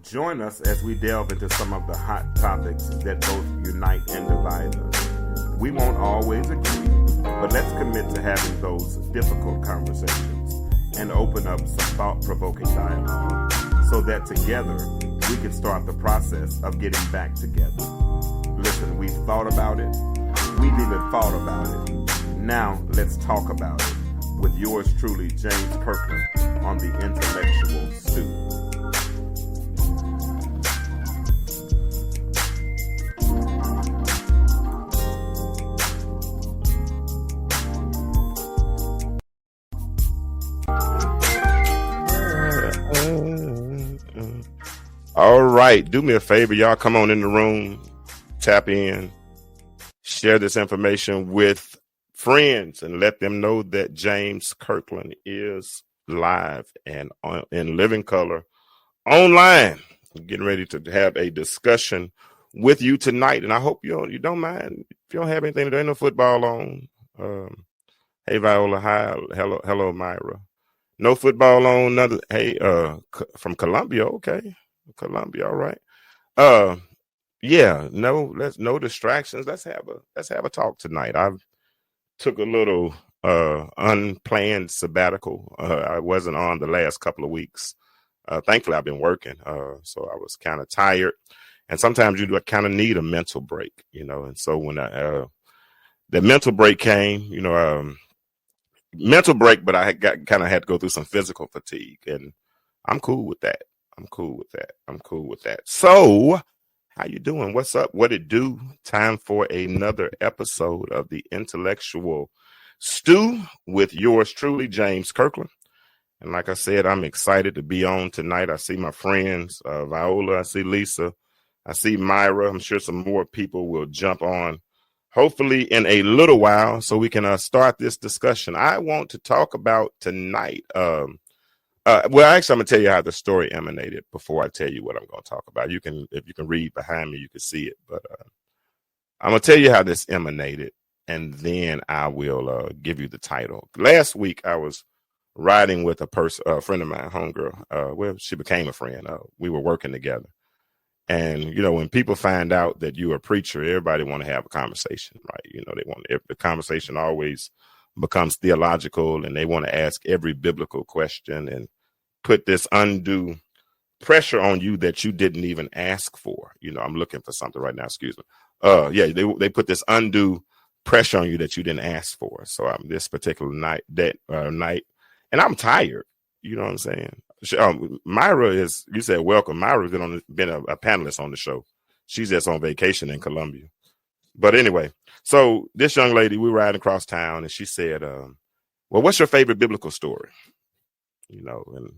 Join us as we delve into some of the hot topics that both unite and divide us. We won't always agree, but let's commit to having those difficult conversations and open up some thought-provoking dialogue so that together we can start the process of getting back together. Listen, we've thought about it. We've even thought about it. Now let's talk about it with yours truly, James Kirkland, on the Intellectual Stew. All right, do me a favor, y'all. Come on in the room, tap in, share this information with friends, and let them know that James Kirkland is live and in living color online. I'm getting ready to have a discussion with you tonight, and I hope you don't mind if you don't have anything. There ain't no football on. Hey Viola, hi, hello Myra. No football on. Another hey from Columbia, okay. Columbia, all right. Yeah, no distractions. Let's have a talk tonight. I've took a little unplanned sabbatical. I wasn't on the last couple of weeks. Thankfully I've been working. So I was kind of tired. And sometimes you kind of need a mental break, and so when the mental break came, mental break, but I had to go through some physical fatigue, and I'm cool with that. I'm cool with that. So, how you doing? What's up? What it do? Time for another episode of the Intellectual Stew with yours truly, James Kirkland. And like I said, I'm excited to be on tonight. I see my friends, Viola. I see Lisa. I see Myra. I'm sure some more people will jump on, hopefully in a little while, so we can start this discussion. I want to talk about tonight. Well, actually, I'm going to tell you how the story emanated before I tell you what I'm going to talk about. If you can read behind me, you can see it. But I'm going to tell you how this emanated, and then I will give you the title. Last week, I was riding with a friend of mine, homegirl. Well, she became a friend. We were working together. And, when people find out that you're a preacher, everybody want to have a conversation, right? The conversation always becomes theological, and they want to ask every biblical question and put this undue pressure on you that you didn't even ask for. I'm looking for something right now. Excuse me. They put this undue pressure on you that you didn't ask for. So this particular night, and I'm tired. You know what I'm saying? Myra you said welcome. Myra's been a panelist on the show. She's just on vacation in Columbia. But anyway, so this young lady, we were riding across town, and she said, well, what's your favorite biblical story? And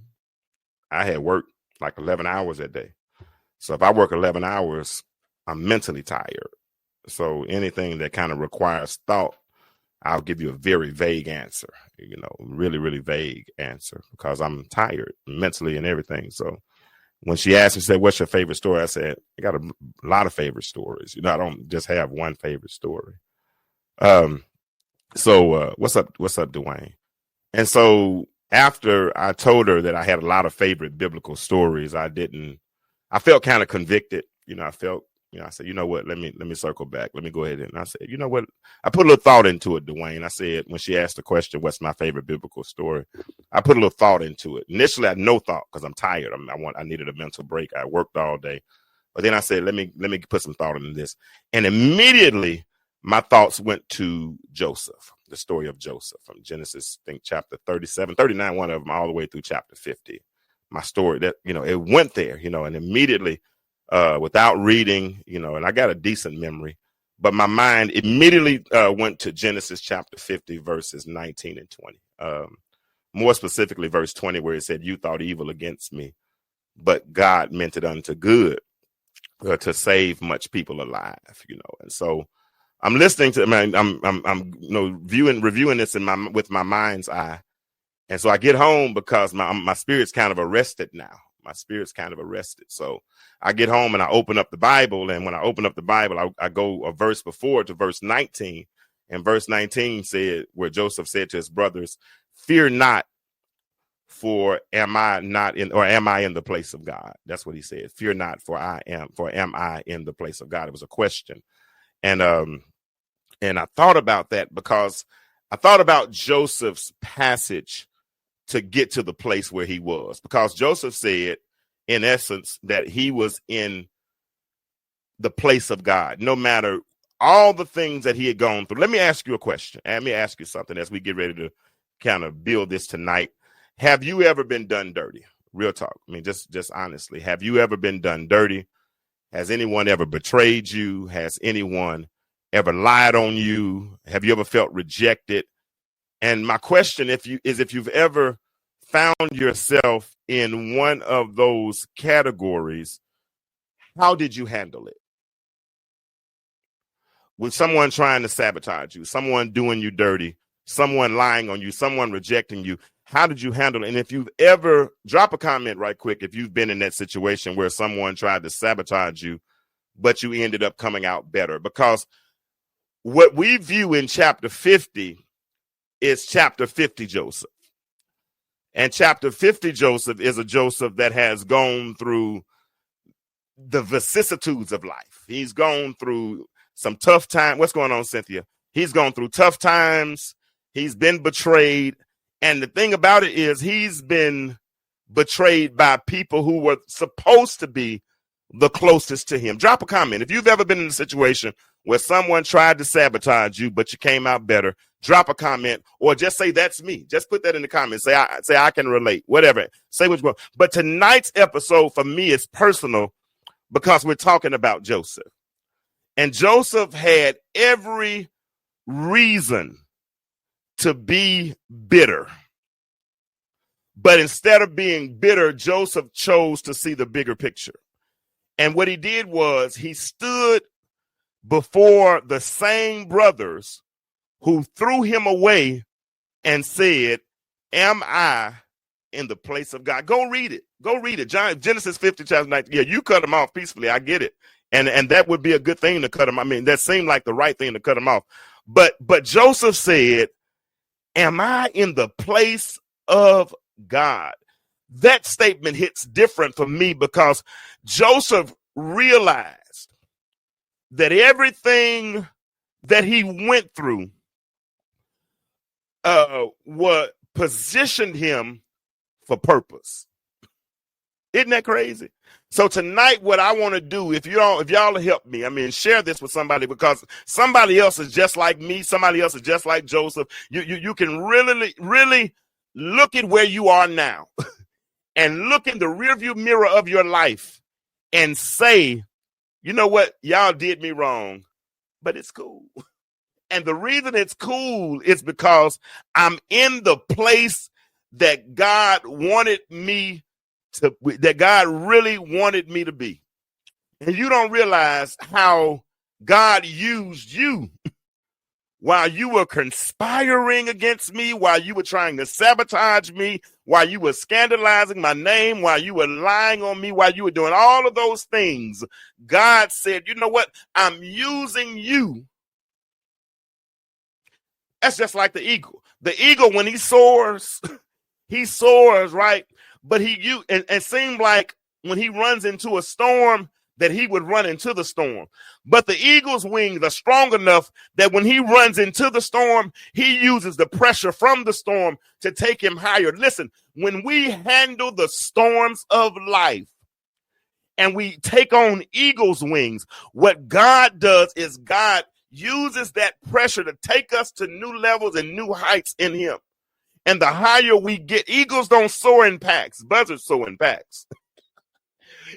I had worked like 11 hours that day. So if I work 11 hours, I'm mentally tired. So anything that kind of requires thought, I'll give you a very vague answer, really, really vague answer, because I'm tired mentally and everything. So when she asked me, said, what's your favorite story? I said, I got a lot of favorite stories. I don't just have one favorite story. So what's up, Dwayne? And so after I told her that I had a lot of favorite biblical stories, I felt kind of convicted. I said, you know what, let me circle back. Let me go ahead. And I said, you know what, I put a little thought into it, Dwayne. I said, when she asked the question, what's my favorite biblical story? I put a little thought into it. Initially, I had no thought because I'm tired. I needed a mental break. I worked all day. But then I said, let me put some thought into this. And immediately my thoughts went to Joseph, the story of Joseph from Genesis, I think chapter 37, 39, one of them, all the way through chapter 50. My story that, it went there, and immediately, without reading, and I got a decent memory, but my mind immediately went to Genesis chapter 50, verses 19 and 20. More specifically, verse 20, where it said, you thought evil against me, but God meant it unto good to save much people alive, and so I'm listening to, I'm reviewing this with my mind's eye. And so I get home because my spirit's kind of arrested now. So I get home and I open up the Bible. And when I open up the Bible, I go a verse before to verse 19. And verse 19 said, where Joseph said to his brothers, fear not, for am I in the place of God? That's what he said. Fear not, for am I in the place of God? It was a question. And I thought about that because I thought about Joseph's passage to get to the place where he was, because Joseph said, in essence, that he was in the place of God, no matter all the things that he had gone through. Let me ask you a question. Let me ask you something as we get ready to kind of build this tonight. Have you ever been done dirty? Real talk. I mean, just honestly, have you ever been done dirty? Has anyone ever betrayed you? Has anyone ever lied on you? Have you ever felt rejected? And my question if you've ever found yourself in one of those categories, how did you handle it? With someone trying to sabotage you, someone doing you dirty, someone lying on you, someone rejecting you, how did you handle it? And if you've ever, drop a comment right quick if you've been in that situation where someone tried to sabotage you, but you ended up coming out better. Because what we view in chapter 50 is chapter 50 Joseph. And chapter 50 Joseph is a Joseph that has gone through the vicissitudes of life. He's gone through some tough time. What's going on, Cynthia? He's gone through tough times. He's been betrayed. And the thing about it is he's been betrayed by people who were supposed to be the closest to him. Drop a comment. If you've ever been in a situation where someone tried to sabotage you, but you came out better, drop a comment or just say, that's me. Just put that in the comments. Say, I can relate, whatever. Say what you want. But tonight's episode for me is personal because we're talking about Joseph. And Joseph had every reason to be bitter. But instead of being bitter, Joseph chose to see the bigger picture. And what he did was he stood before the same brothers who threw him away and said, am I in the place of God? Go read it. Go read it. Genesis 50, chapter 19. Yeah, you cut him off peacefully. I get it. And that would be a good thing to cut him. I mean, that seemed like the right thing to cut him off. But Joseph said, am I in the place of God? That statement hits different for me because Joseph realized that everything that he went through what positioned him for purpose. Isn't that crazy? So tonight, what I want to do, if y'all will help me, I mean, share this with somebody, because somebody else is just like me. Somebody else is just like Joseph. You can really look at where you are now and look in the rearview mirror of your life and say, you know what? Y'all did me wrong, but it's cool. And the reason it's cool is because I'm in the place that God wanted me to, that God really wanted me to be. And you don't realize how God used you while you were conspiring against me, while you were trying to sabotage me, while you were scandalizing my name, while you were lying on me, while you were doing all of those things. God said, you know what? I'm using you. That's just like the eagle. The eagle, when he soars, right? But it seemed like when he runs into a storm, that he would run into the storm. But the eagle's wings are strong enough that when he runs into the storm, he uses the pressure from the storm to take him higher. Listen, when we handle the storms of life and we take on eagle's wings, what God does is God uses that pressure to take us to new levels and new heights in him. And the higher we get, eagles don't soar in packs. Buzzards soar in packs.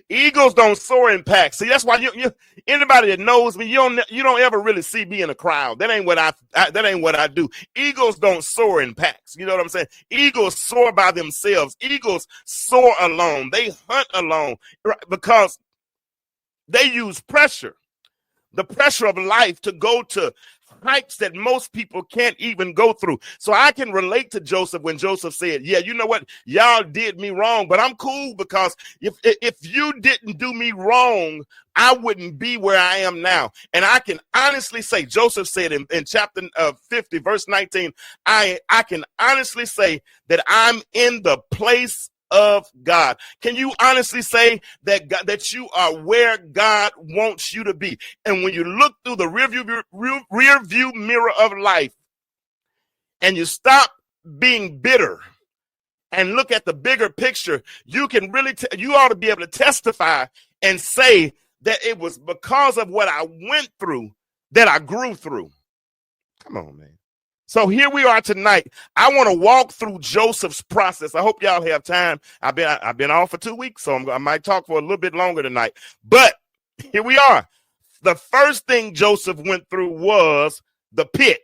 Eagles don't soar in packs. See, that's why anybody that knows me, you don't ever really see me in a crowd. That ain't what I do. Eagles don't soar in packs. You know what I'm saying? Eagles soar by themselves. Eagles soar alone. They hunt alone because they use pressure. the pressure of life to go to heights that most people can't even go through. So I can relate to Joseph when Joseph said, yeah, you know what? Y'all did me wrong, but I'm cool because if you didn't do me wrong, I wouldn't be where I am now. And I can honestly say, Joseph said in chapter 50, verse 19, I can honestly say that I'm in the place of God. Can you honestly say that God, that you are where God wants you to be? And when you look through the rear view mirror of life and you stop being bitter and look at the bigger picture, you can really you ought to be able to testify and say that it was because of what I went through that I grew through. Come on, man. So here we are tonight. I want to walk through Joseph's process. I hope y'all have time. I've been off for 2 weeks, so I might talk for a little bit longer tonight. But here we are. The first thing Joseph went through was the pit.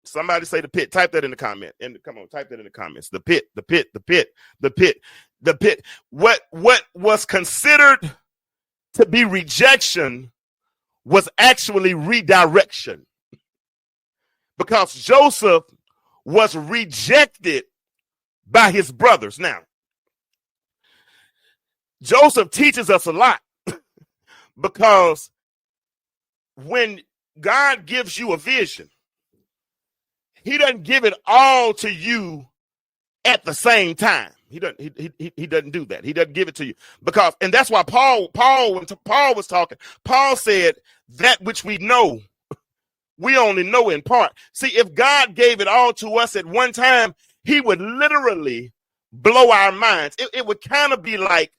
Somebody say the pit. Type that in the comment. And come on, type that in the comments. The pit, the pit, the pit, the pit, the pit. What was considered to be rejection was actually redirection. Because Joseph was rejected by his brothers. Now, Joseph teaches us a lot because when God gives you a vision, he doesn't give it all to you at the same time. He doesn't do that. He doesn't give it to you because, and that's why Paul, when Paul was talking, Paul said that which we know, we only know in part. See, if God gave it all to us at one time, he would literally blow our minds. It would kind of be like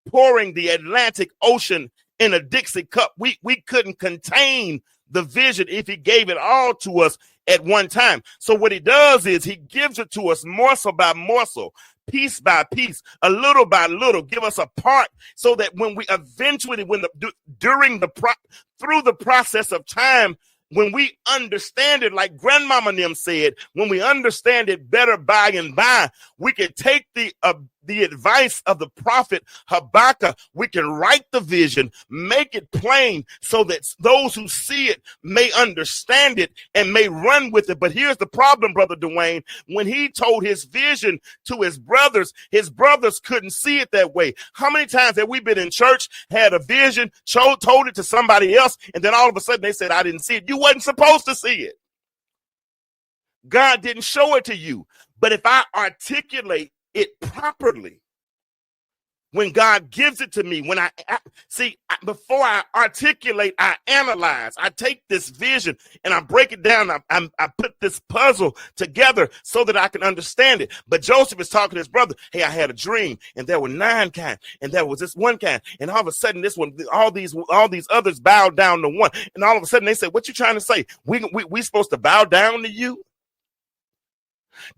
pouring the Atlantic Ocean in a Dixie cup. We couldn't contain the vision if he gave it all to us at one time. So what he does is he gives it to us morsel by morsel, piece by piece, a little by little, give us a part so that when we eventually, through the process of time, when we understand it, like Grandmama and them said, when we understand it better by and by, we can take the advice of the prophet Habakkuk. We can write the vision, make it plain so that those who see it may understand it and may run with it. But here's the problem, Brother Dwayne. When he told his vision to his brothers couldn't see it that way. How many times have we been in church, had a vision, told it to somebody else, and then all of a sudden they said, I didn't see it. You wasn't supposed to see it. God didn't show it to you. But if I articulate it properly, when God gives it to me, before I articulate, I analyze. I take this vision and I break it down. I put this puzzle together so that I can understand it. But Joseph is talking to his brother. Hey, I had a dream, and there were 9 kinds, and there was this one kind, and all of a sudden, this one, all these others bowed down to one, and all of a sudden they said, "What you trying to say? We supposed to bow down to you?"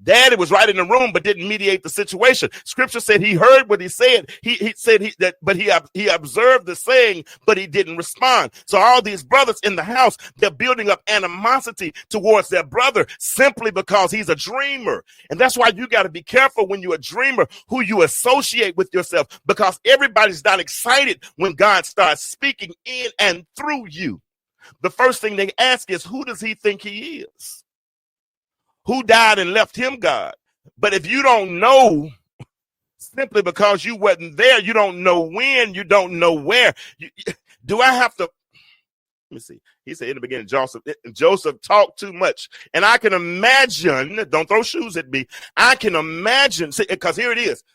Daddy was right in the room, but didn't mediate the situation. Scripture said he heard what he said. He observed the saying, but he didn't respond. So all these brothers in the house, they're building up animosity towards their brother simply because he's a dreamer. And that's why you got to be careful when you're a dreamer who you associate with yourself, because everybody's not excited when God starts speaking in and through you. The first thing they ask is, who does he think he is? Who died and left him God? But if you don't know, simply because you wasn't there, you don't know when, you don't know where. Do I have to? Let me see. He said in the beginning, Joseph talked too much. And I can imagine, don't throw shoes at me. I can imagine, because here it is.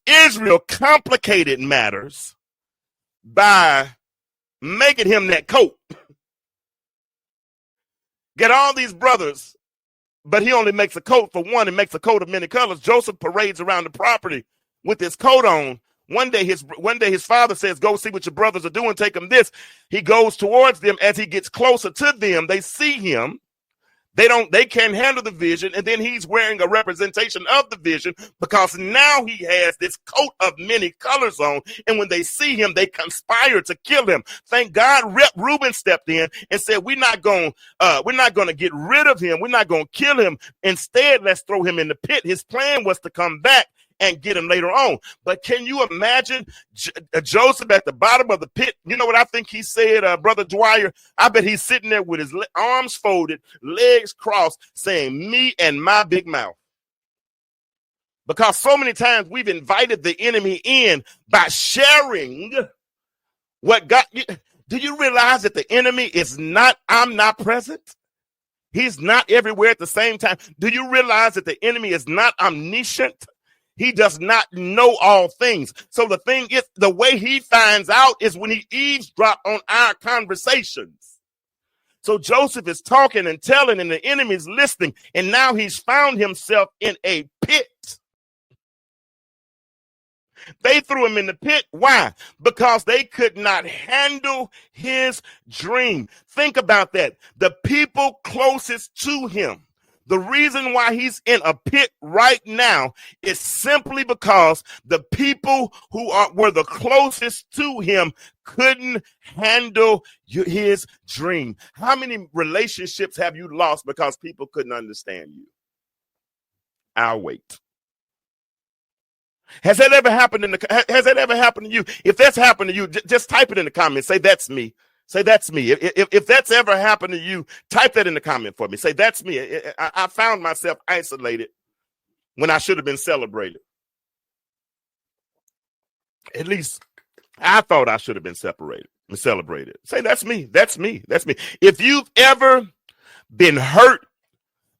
Israel complicated matters by making him that coat. Get all these brothers, but he only makes a coat for one and makes a coat of many colors. Joseph parades around the property with his coat on. One day his father says, "Go see what your brothers are doing. Take them this." He goes towards them. As he gets closer to them, they see him. They can't handle the vision. And then he's wearing a representation of the vision, because now he has this coat of many colors on. And when they see him, they conspire to kill him. Thank God Reuben stepped in and said, we're not going to get rid of him. We're not going to kill him. Instead, let's throw him in the pit. His plan was to come back and get him later on. But can you imagine Joseph at the bottom of the pit? You know what I think he said, Brother Dwyer? I bet he's sitting there with his arms folded, legs crossed, saying, me and my big mouth. Because so many times we've invited the enemy in by sharing what God. Do you realize that the enemy is not omnipresent? He's not everywhere at the same time. Do you realize that the enemy is not omniscient? He does not know all things. So the thing is, the way he finds out is when he eavesdrops on our conversations. So Joseph is talking and telling, and the enemy is listening, and now he's found himself in a pit. They threw him in the pit. Why? Because they could not handle his dream. Think about that. The people closest to him. The reason why he's in a pit right now is simply because the people who were the closest to him couldn't handle his dream. How many relationships have you lost because people couldn't understand you? I'll wait. Has that ever happened has that ever happened to you? If that's happened to you, just type it in the comments. Say, that's me. Say, that's me. If that's ever happened to you, type that in the comment for me. Say, that's me. I found myself isolated when I should have been celebrated. At least I thought I should have been celebrated. Say, that's me. That's me. That's me. If you've ever been hurt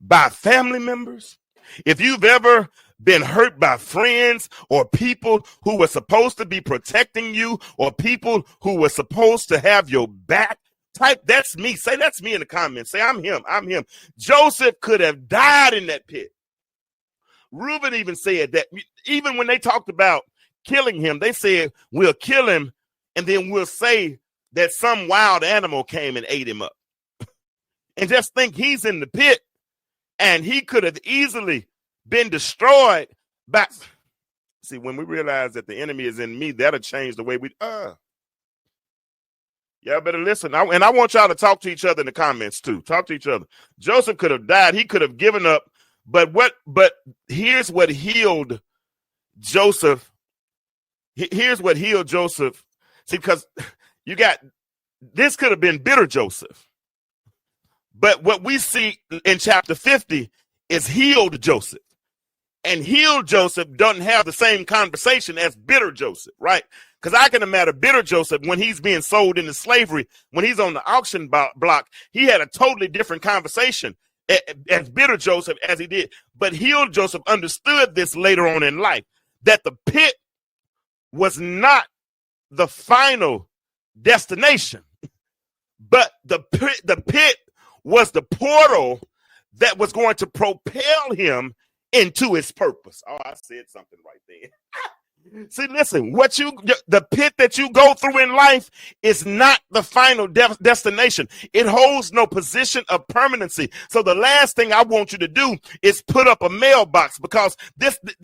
by family members, if you've ever been hurt by friends or people who were supposed to be protecting you or people who were supposed to have your back, type that's me. Say that's me in the comments. Say I'm him. I'm him. Joseph could have died in that pit. Reuben even said that even when they talked about killing him, they said we'll kill him and then we'll say that some wild animal came and ate him up. And just think he's in the pit and he could have easily been destroyed by. See, when we realize that the enemy is in me, that'll change the way we y'all better listen. And I want y'all to talk to each other in the comments too. Talk to each other. Joseph could have died. He could have given up. But here's what healed Joseph. Here's what healed Joseph. See, because this could have been bitter Joseph. But what we see in chapter 50 is healed Joseph. And healed Joseph doesn't have the same conversation as bitter Joseph, right? Because I can imagine bitter Joseph when he's being sold into slavery, when he's on the auction block, he had a totally different conversation as bitter Joseph as he did. But healed Joseph understood this later on in life, that the pit was not the final destination, but the pit was the portal that was going to propel him into his purpose. Oh, I said something right there. See, listen, the pit that you go through in life is not the final destination. It holds no position of permanency. So the last thing I want you to do is put up a mailbox, because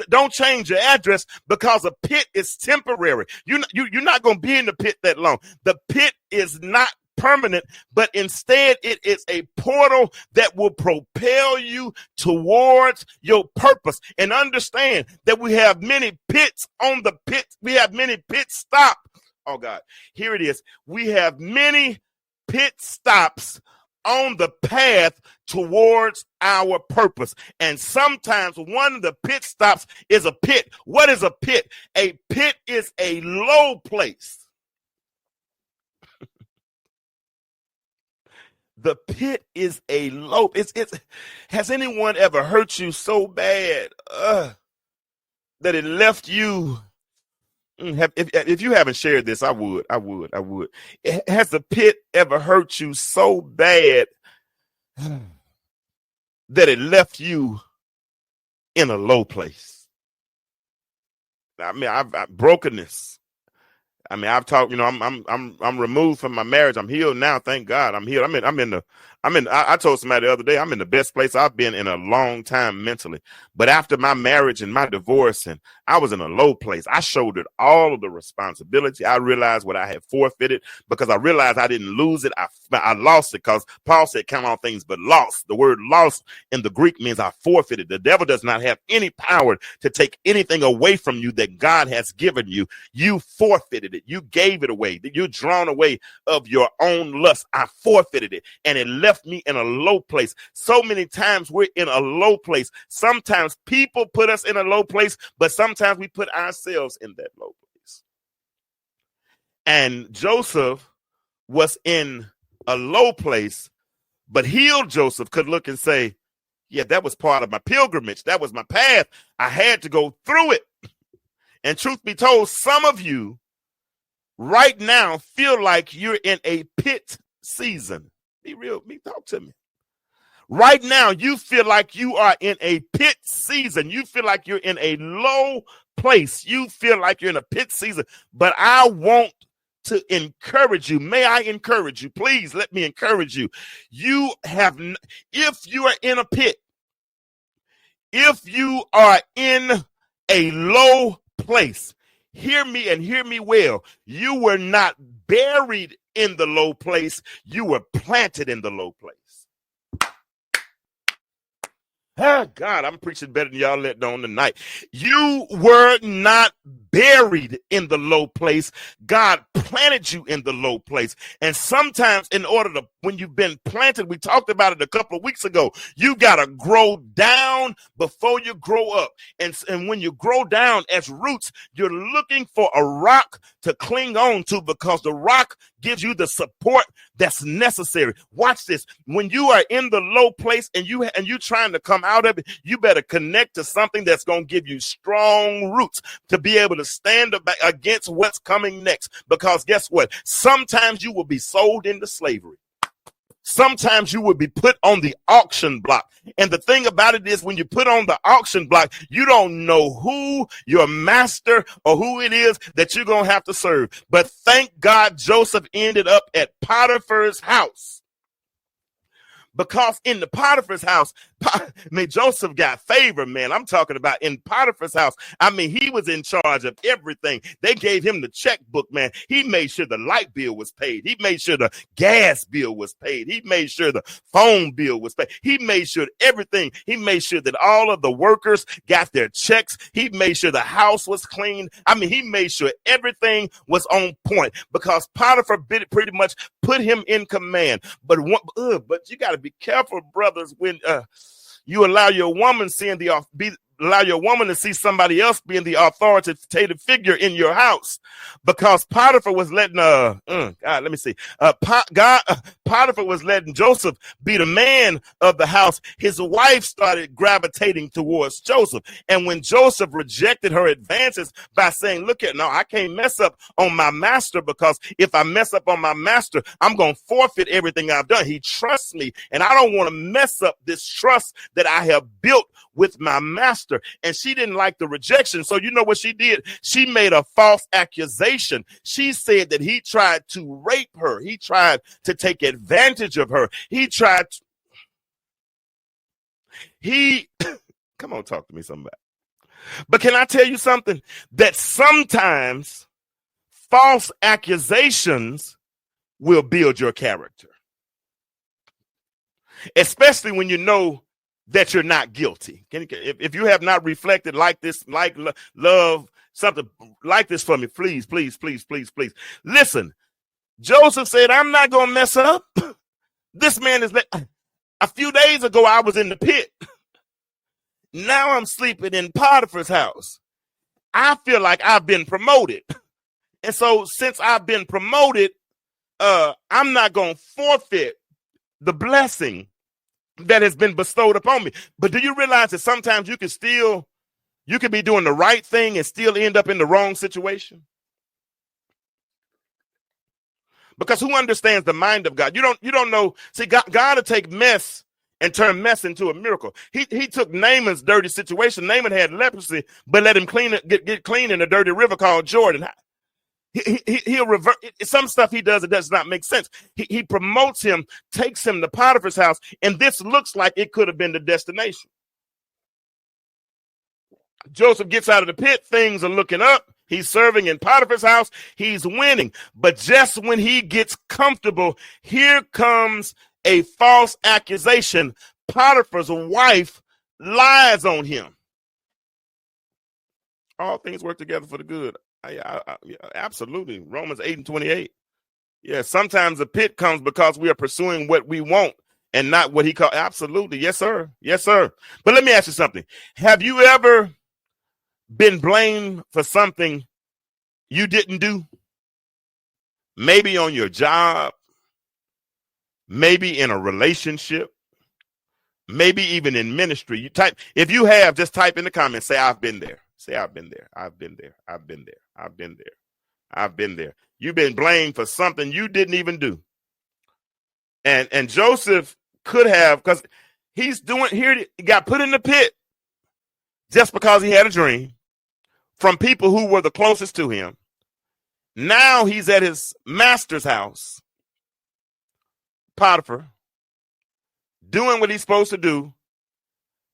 don't change your address, because a pit is temporary. You're not going to be in the pit that long. The pit is not permanent, but instead it is a portal that will propel you towards your purpose. And understand that we have many pits on the pit. We have many pit stops. Oh God, here it is. We have many pit stops on the path towards our purpose. And sometimes one of the pit stops is a pit. What is a pit? A pit is a low place. The pit is a low. Has anyone ever hurt you so bad that it left you? If you haven't shared this, I would. Has the pit ever hurt you so bad that it left you in a low place? I mean, brokenness. I mean, I've talked, I'm removed from my marriage. I'm healed now. Thank God. I'm healed. I told somebody the other day, I'm in the best place I've been in a long time mentally. But after my marriage and my divorce, and I was in a low place, I shouldered all of the responsibility. I realized what I had forfeited because I realized I didn't lose it. I lost it because Paul said, count all things but lost. The word lost in the Greek means I forfeited. The devil does not have any power to take anything away from you that God has given you. You forfeited it. You gave it away. You're drawn away of your own lust. I forfeited it, and it left me in a low place. So many times we're in a low place. Sometimes people put us in a low place, but sometimes we put ourselves in that low place. And Joseph was in a low place, but healed Joseph could look and say, yeah, that was part of my pilgrimage. That was my path. I had to go through it. And truth be told, some of you right now feel like you're in a pit season. Be real. Talk to me. Right now, you feel like you are in a pit season. You feel like you're in a low place. You feel like you're in a pit season. But I want to encourage you. May I encourage you? Please let me encourage you. If you are in a pit, if you are in a low place, hear me and hear me well. You were not buried in the low place. You were planted in the low place. Oh, God, I'm preaching better than y'all letting on tonight. You were not buried in the low place. God planted you in the low place. And sometimes when you've been planted, we talked about it a couple of weeks ago, you got to grow down before you grow up. And when you grow down as roots, you're looking for a rock to cling on to because the rock gives you the support that's necessary. Watch this. When you are in the low place and you're trying to come out of it, you better connect to something that's going to give you strong roots to be able to stand against what's coming next. Because guess what? Sometimes you will be sold into slavery. Sometimes you will be put on the auction block. And the thing about it is when you put on the auction block, you don't know who your master or who it is that you're going to have to serve. But thank God Joseph ended up at Potiphar's house. Because in the Potiphar's house, Joseph got favor, man. I'm talking about in Potiphar's house. I mean, he was in charge of everything. They gave him the checkbook, man. He made sure the light bill was paid. He made sure the gas bill was paid. He made sure the phone bill was paid. He made sure everything. He made sure that all of the workers got their checks. He made sure the house was clean. I mean, he made sure everything was on point because Potiphar pretty much put him in command. But you got to be careful, brothers, when you allow your woman to see somebody else being the authoritative figure in your house, because Potiphar was letting Potiphar was letting Joseph be the man of the house. His wife started gravitating towards Joseph, and when Joseph rejected her advances by saying, I can't mess up on my master, because if I mess up on my master, I'm going to forfeit everything I've done. He trusts me, and I don't want to mess up this trust that I have built with my master. And she didn't like the rejection. So you know what she did? She made a false accusation. She said that he tried to rape her. He tried to take advantage of her. Come on, talk to me, somebody. But can I tell you something? That sometimes false accusations will build your character. Especially when you know that you're not guilty. If you have not reflected like this, like love, something like this for me, please, please, please, please, please. Listen, Joseph said, I'm not going to mess up. This man is, a few days ago, I was in the pit. Now I'm sleeping in Potiphar's house. I feel like I've been promoted. And so since I've been promoted, I'm not going to forfeit the blessing that has been bestowed upon me. But do you realize that sometimes you can be doing the right thing and still end up in the wrong situation? Because who understands the mind of God? You don't know. See, God will take mess and turn mess into a miracle. He took Naaman's dirty situation. Naaman had leprosy, but let him get clean in a dirty river called Jordan. He'll revert some stuff he does. It does not make sense. He promotes him, takes him to Potiphar's house, and this looks like it could have been the destination. Joseph gets out of the pit. Things are looking up. He's serving in Potiphar's house. He's winning. But just when he gets comfortable, here comes a false accusation. Potiphar's wife lies on him. All things work together for the good. Absolutely. Romans 8:28. Yeah, sometimes the pit comes because we are pursuing what we want and not what he called. Absolutely. Yes, sir. Yes, sir. But let me ask you something. Have you ever been blamed for something you didn't do? Maybe on your job, maybe in a relationship, maybe even in ministry. If you have, just type in the comments, say, I've been there. Say, I've been there. I've been there. I've been there. I've been there. I've been there. You've been blamed for something you didn't even do. And Joseph could have, because he got put in the pit just because he had a dream from people who were the closest to him. Now he's at his master's house, Potiphar, doing what he's supposed to do,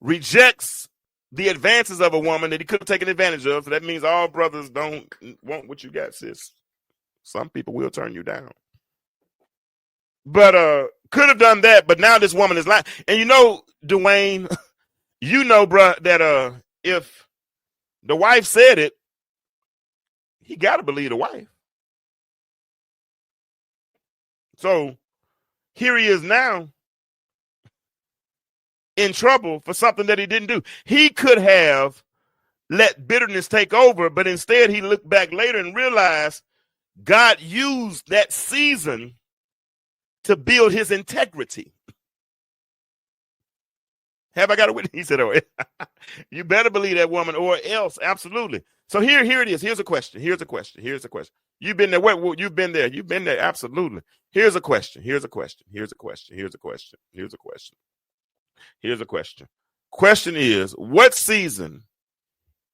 rejects the advances of a woman that he could have taken advantage of. So that means all brothers don't want what you got, sis. Some people will turn you down. But could have done that, but now this woman is lying. And you know, Dwayne, you know, bro, that if the wife said it, he got to believe the wife. So here he is now in trouble for something that he didn't do. He could have let bitterness take over, but instead he looked back later and realized God used that season to build his integrity. Have I got a witness? He said, oh, you better believe that woman or else. Absolutely. So here it is. Here's a question. You've been there. You've been there. You've been there. Absolutely. Here's a question. Question is, what season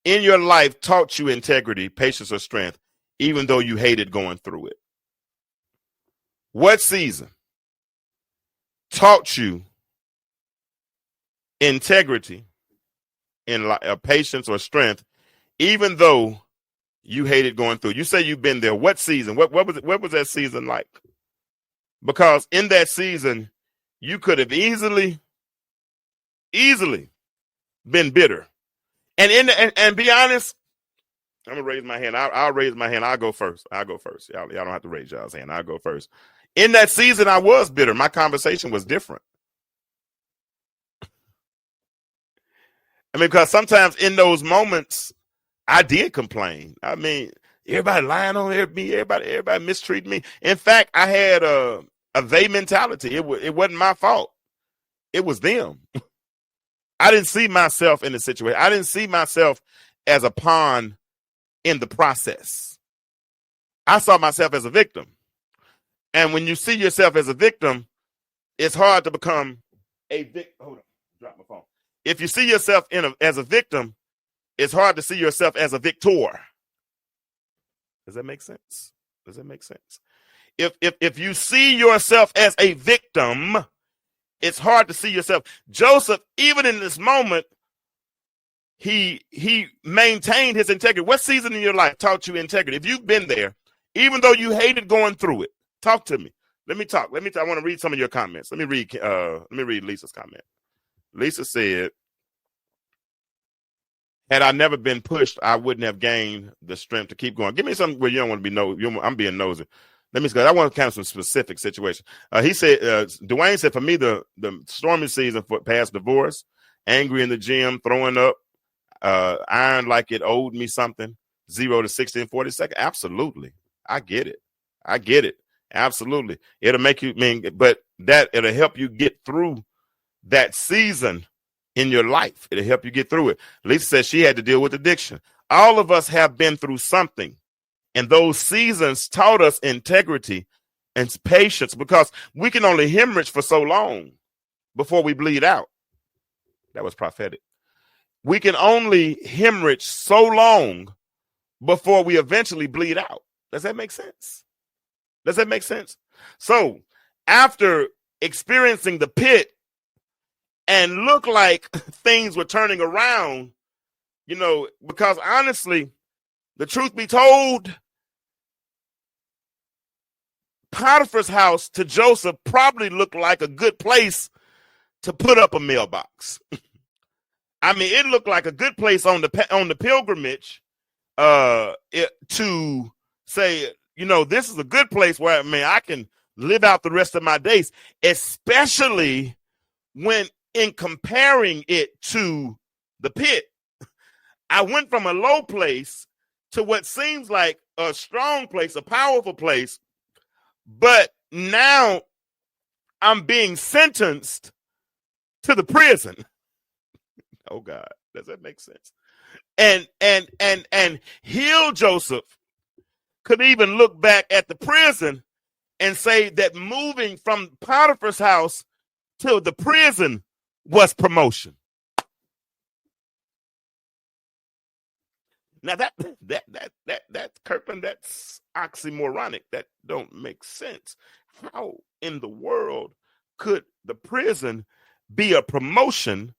in your life taught you integrity, patience, or strength, even though you hated going through it? What season taught you integrity in patience or strength, even though you hated going through? You say you've been there. What season? What was that season like? Because in that season, you could have easily been bitter. And be honest, I'm gonna raise my hand. I'll raise my hand. I'll go first. Y'all don't have to raise y'all's hand. I'll go first. In that season, I was bitter. My conversation was different. I mean, because sometimes in those moments, I did complain. I mean, everybody lying on me. Everybody mistreating me. In fact, I had a they mentality. It wasn't my fault. It was them. I didn't see myself in the situation. I didn't see myself as a pawn in the process. I saw myself as a victim. And when you see yourself as a victim, it's hard to become a victim. Hold on, drop my phone. If you see yourself as a victim, it's hard to see yourself as a victor. Does that make sense? If you see yourself as a victim, it's hard to see yourself. Joseph, even in this moment, he maintained his integrity. What season in your life taught you integrity? If you've been there, even though you hated going through it, talk to me. Let me talk. I want to read some of your comments. Let me read Lisa's comment. Lisa said, had I never been pushed, I wouldn't have gained the strength to keep going. Give me something where you don't want to be nosy. I'm being nosy. Let me go. I want kind of some specific situation. He said, Dwayne said, for me, the stormy season for past divorce, angry in the gym, throwing up, iron like it owed me something, 0 to 60 in 40 seconds. Absolutely. I get it. Absolutely. It'll make you but it'll help you get through that season in your life. It'll help you get through it. Lisa says she had to deal with addiction. All of us have been through something. And those seasons taught us integrity and patience, because we can only hemorrhage for so long before we bleed out. That was prophetic. We can only hemorrhage so long before we eventually bleed out. Does that make sense? Does that make sense? So after experiencing the pit and look like things were turning around, because honestly, the truth be told, Potiphar's house to Joseph probably looked like a good place to put up a mailbox. I mean, it looked like a good place on the pilgrimage to say, this is a good place where, I can live out the rest of my days, especially when in comparing it to the pit. I went from a low place to what seems like a strong place, a powerful place, but now I'm being sentenced to the prison. Oh God, does that make sense? And Hill Joseph could even look back at the prison and say that moving from Potiphar's house to the prison was promotion. Now that Kirkland, that's oxymoronic. That don't make sense. How in the world could the prison be a promotion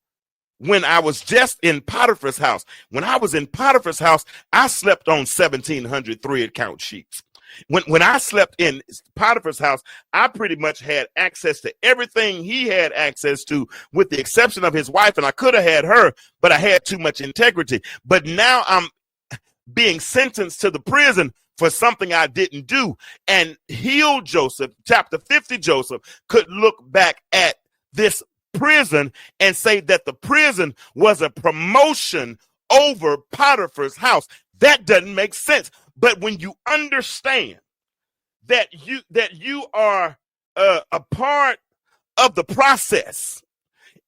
when I was just in Potiphar's house? When I was in Potiphar's house, I slept on 1,700 3-account sheets. When I slept in Potiphar's house, I pretty much had access to everything he had access to, with the exception of his wife, and I could have had her, but I had too much integrity. But now I'm being sentenced to the prison for something I didn't do. And Hill Joseph, chapter 50 Joseph, could look back at this prison and say that the prison was a promotion over Potiphar's house. That doesn't make sense. But when you understand that you are a part of the process,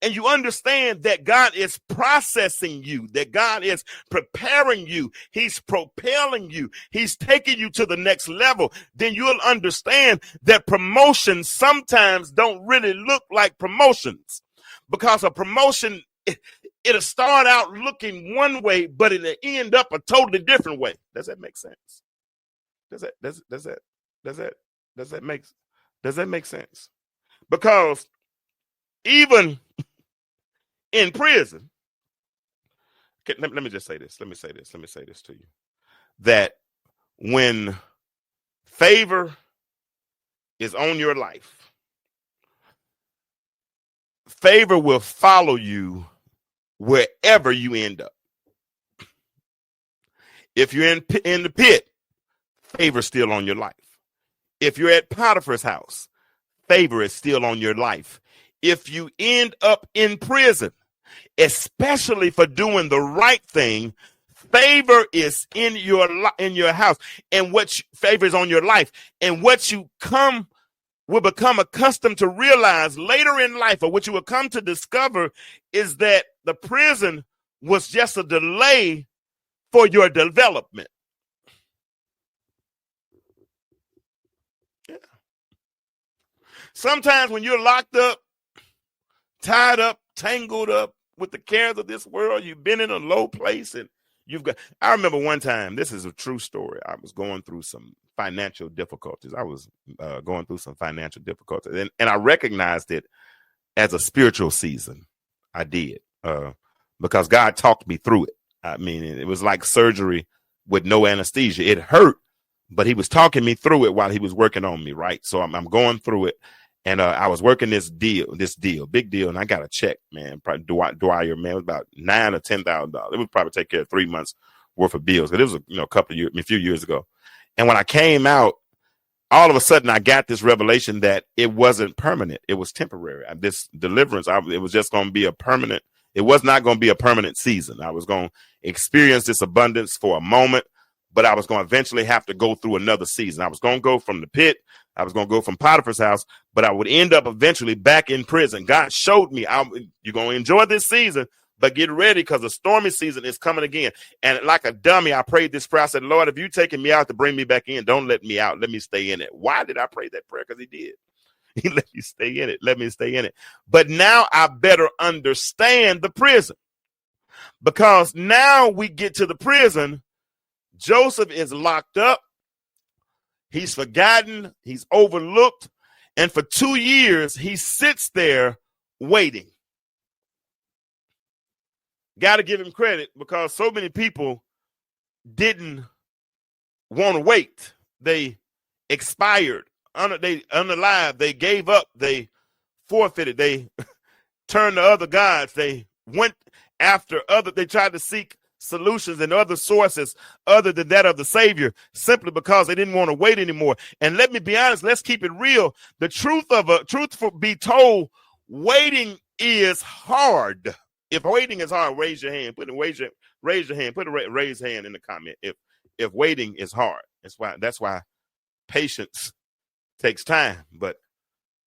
and you understand that God is processing you, that God is preparing you, he's propelling you, he's taking you to the next level, then you'll understand that promotions sometimes don't really look like promotions, because a promotion, it'll start out looking one way, but it'll end up a totally different way. Does that make sense? Does that make sense? Because even in prison, let me just say this. Let me say this to you. That when favor is on your life, favor will follow you wherever you end up. If you're in the pit, favor's still on your life. If you're at Potiphar's house, favor is still on your life. If you end up in prison, especially for doing the right thing, favor is in your house, and favor is on your life, and what you will become accustomed to realize later in life, or what you will come to discover, is that the prison was just a delay for your development. Yeah. Sometimes when you're locked up, tied up, tangled up with the cares of this world, you've been in a low place, and I remember one time, this is a true story, I was going through some financial difficulties. And I recognized it as a spiritual season. I did, because God talked me through it. I mean, it was like surgery with no anesthesia. It hurt, but he was talking me through it while he was working on me, right? So I'm going through it. And I was working this big deal, and I got a check, man. Dwyer, man, it was about $9,000 or $10,000. It would probably take care of 3 months worth of bills. But it was a few years ago. And when I came out, all of a sudden I got this revelation that it wasn't permanent; it was temporary. This deliverance, it was just going to be a permanent. It was not going to be a permanent season. I was going to experience this abundance for a moment, but I was going to eventually have to go through another season. I was going to go from the pit. I was going to go from Potiphar's house, but I would end up eventually back in prison. God showed me, you're going to enjoy this season, but get ready, because the stormy season is coming again. And like a dummy, I prayed this prayer. I said, Lord, if you're taking me out to bring me back in, don't let me out. Let me stay in it. Why did I pray that prayer? Because he did. He let me stay in it. Let me stay in it. But now I better understand the prison, because now we get to the prison. Joseph is locked up. He's forgotten. He's overlooked. And for 2 years, he sits there waiting. Got to give him credit because so many people didn't want to wait. They expired. They unalive. They gave up. They forfeited. They turned to other gods. They went after other. They tried to seek solutions and other sources other than that of the Savior, simply because they didn't want to wait anymore. And let me be honest, let's keep it real. The truth be told, waiting is hard. If waiting is hard, raise your hand. Raise your hand. Put a raise hand in the comment. If waiting is hard, that's why patience takes time. But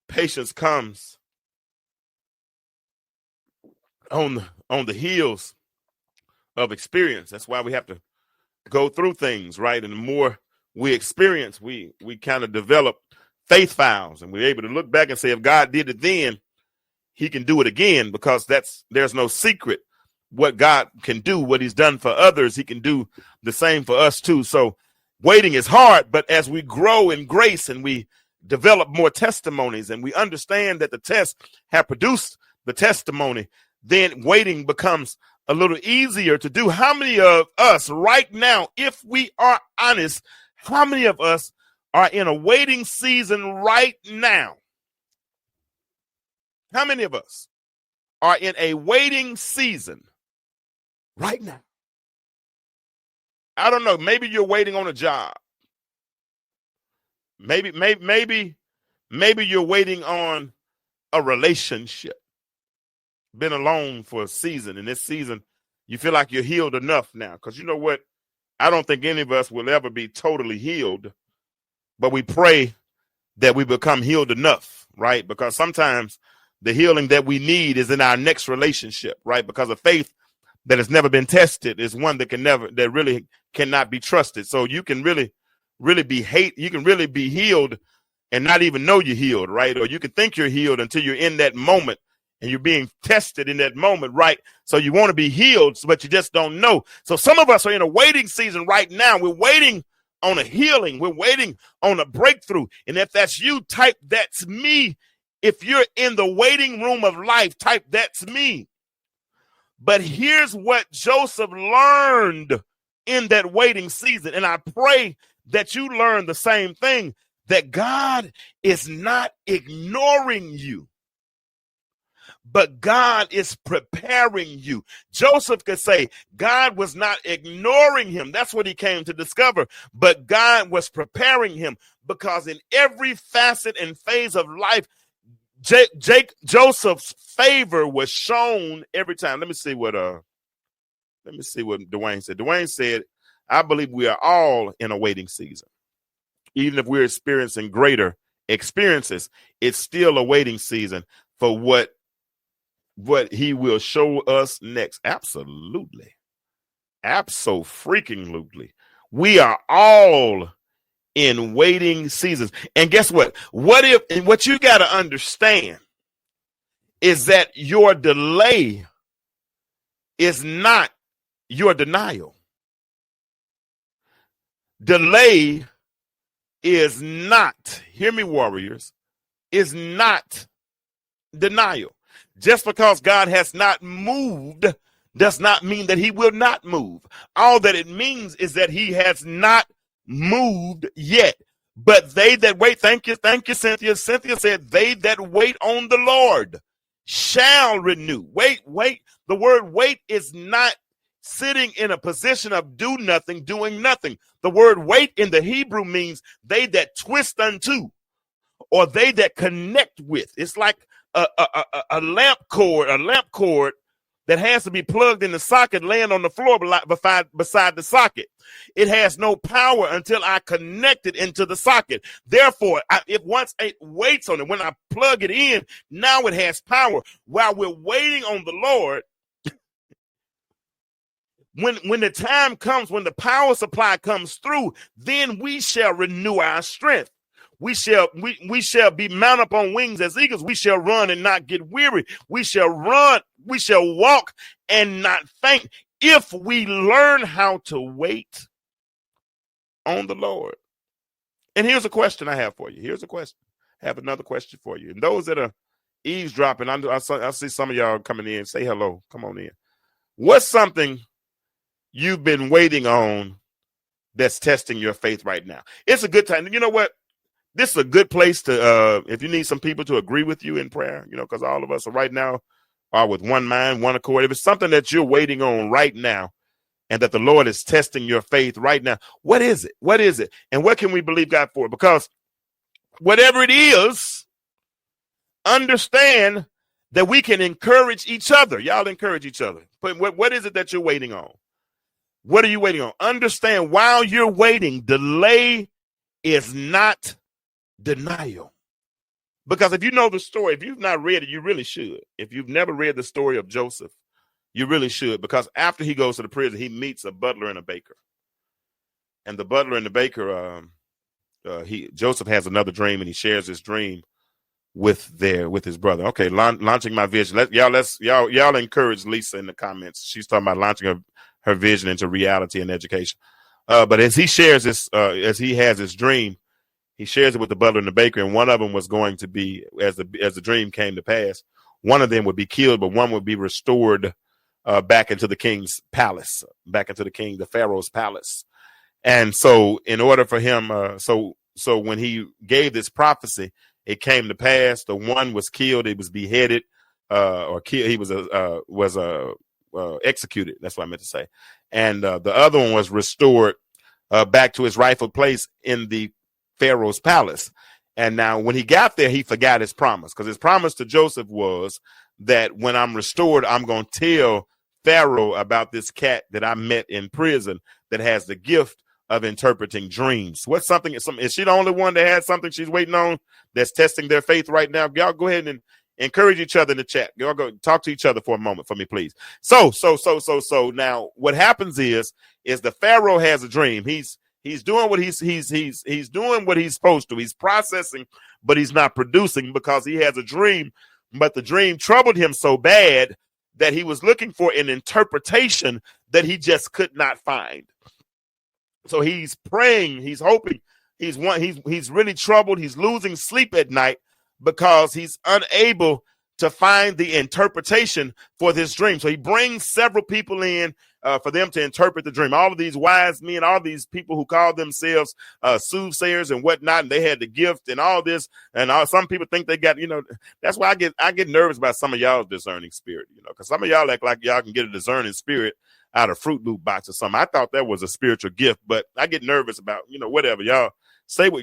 patience comes on the heels of experience. That's why we have to go through things, right? And the more we experience, we kind of develop faith files, and we're able to look back and say, if God did it then, he can do it again, because there's no secret what God can do. What he's done for others, he can do the same for us too. So waiting is hard, but as we grow in grace and we develop more testimonies and we understand that the tests have produced the testimony, then waiting becomes a little easier to do. How many of us right now, if we are honest, how many of us are in a waiting season right now? How many of us are in a waiting season right now? I don't know. Maybe you're waiting on a job. Maybe you're waiting on a relationship. Been alone for a season, and this season you feel like you're healed enough now. Because you know what? I don't think any of us will ever be totally healed, but we pray that we become healed enough, right? Because sometimes the healing that we need is in our next relationship, right? Because a faith that has never been tested is one that really cannot be trusted. So you can really be healed and not even know you're healed, right? Or you can think you're healed until you're in that moment and you're being tested in that moment, right? So you want to be healed, but you just don't know. So some of us are in a waiting season right now. We're waiting on a healing. We're waiting on a breakthrough. And if that's you, type "that's me." If you're in the waiting room of life, type "that's me." But here's what Joseph learned in that waiting season. And I pray that you learn the same thing, that God is not ignoring you, but God is preparing you. Joseph could say God was not ignoring him. That's what he came to discover. But God was preparing him, because in every facet and phase of life, Joseph's favor was shown every time. Let me see what Dwayne said. Dwayne said, I believe we are all in a waiting season. Even if we're experiencing greater experiences, it's still a waiting season for what he will show us next. Absolutely. Abso-freaking-lutely. We are all in waiting seasons. And guess what? What you got to understand is that your delay is not your denial. Delay is not, hear me, warriors, is not denial. Just because God has not moved does not mean that he will not move. All that it means is that he has not moved yet. But they that wait, thank you, Cynthia. Cynthia said, they that wait on the Lord shall renew. Wait. The word wait is not sitting in a position of doing nothing. The word wait in the Hebrew means they that twist unto, or they that connect with. It's like a lamp cord that has to be plugged in the socket, laying on the floor beside the socket. It has no power until I connect it into the socket. Therefore, if once it waits on it, when I plug it in, now it has power. While we're waiting on the Lord, when the time comes, when the power supply comes through, then we shall renew our strength. We shall be mounted up on wings as eagles. We shall run and not get weary. We shall walk and not faint, if we learn how to wait on the Lord. And here's a question I have for you. Here's a question. I have another question for you. And those that are eavesdropping, I see some of y'all coming in. Say hello. Come on in. What's something you've been waiting on that's testing your faith right now? It's a good time. You know what? This is a good place to, if you need some people to agree with you in prayer, because all of us are right now are with one mind, one accord. If it's something that you're waiting on right now and that the Lord is testing your faith right now, what is it? What is it? And what can we believe God for? Because whatever it is, understand that we can encourage each other. Y'all encourage each other. But what is it that you're waiting on? What are you waiting on? Understand while you're waiting, delay is not denial. Because if you know the story, if you've not read it, you really should. If you've never read the story of Joseph, you really should. Because after he goes to the prison, he meets a butler and a baker. And the butler and the baker, Joseph has another dream, and he shares his dream with his brother. Okay, launching my vision. Y'all encourage Lisa in the comments. She's talking about launching her vision into reality and education. But as he shares this, as he has his dream, he shares it with the butler and the baker, and one of them was going to be, as the dream came to pass, one of them would be killed, but one would be restored back into the king's palace, back into the Pharaoh's palace. And so in order for him, so when he gave this prophecy, it came to pass. The one was killed, he was beheaded, or killed, he was executed. That's what I meant to say. And the other one was restored back to his rightful place in the Pharaoh's palace. And now when he got there, he forgot his promise, because his promise to Joseph was that when I'm restored, I'm going to tell Pharaoh about this cat that I met in prison that has the gift of interpreting dreams. Is she the only one that has something she's waiting on that's testing their faith right now? Y'all go ahead and encourage each other in the chat. Y'all go talk to each other for a moment for me, please. So now what happens is the Pharaoh has a dream. He's doing what he's doing what he's supposed to. He's processing, but he's not producing because he has a dream. But the dream troubled him so bad that he was looking for an interpretation that he just could not find. So he's praying, he's hoping, he's really troubled. He's losing sleep at night because he's unable to find the interpretation for this dream. So he brings several people in for them to interpret the dream. All of these wise men, all these people who call themselves soothsayers and whatnot, and they had the gift and all this. And some people think they got, that's why I get nervous about some of y'all's discerning spirit, because some of y'all act like y'all can get a discerning spirit out of Fruit Loop box or something. I thought that was a spiritual gift, but I get nervous about, whatever. Y'all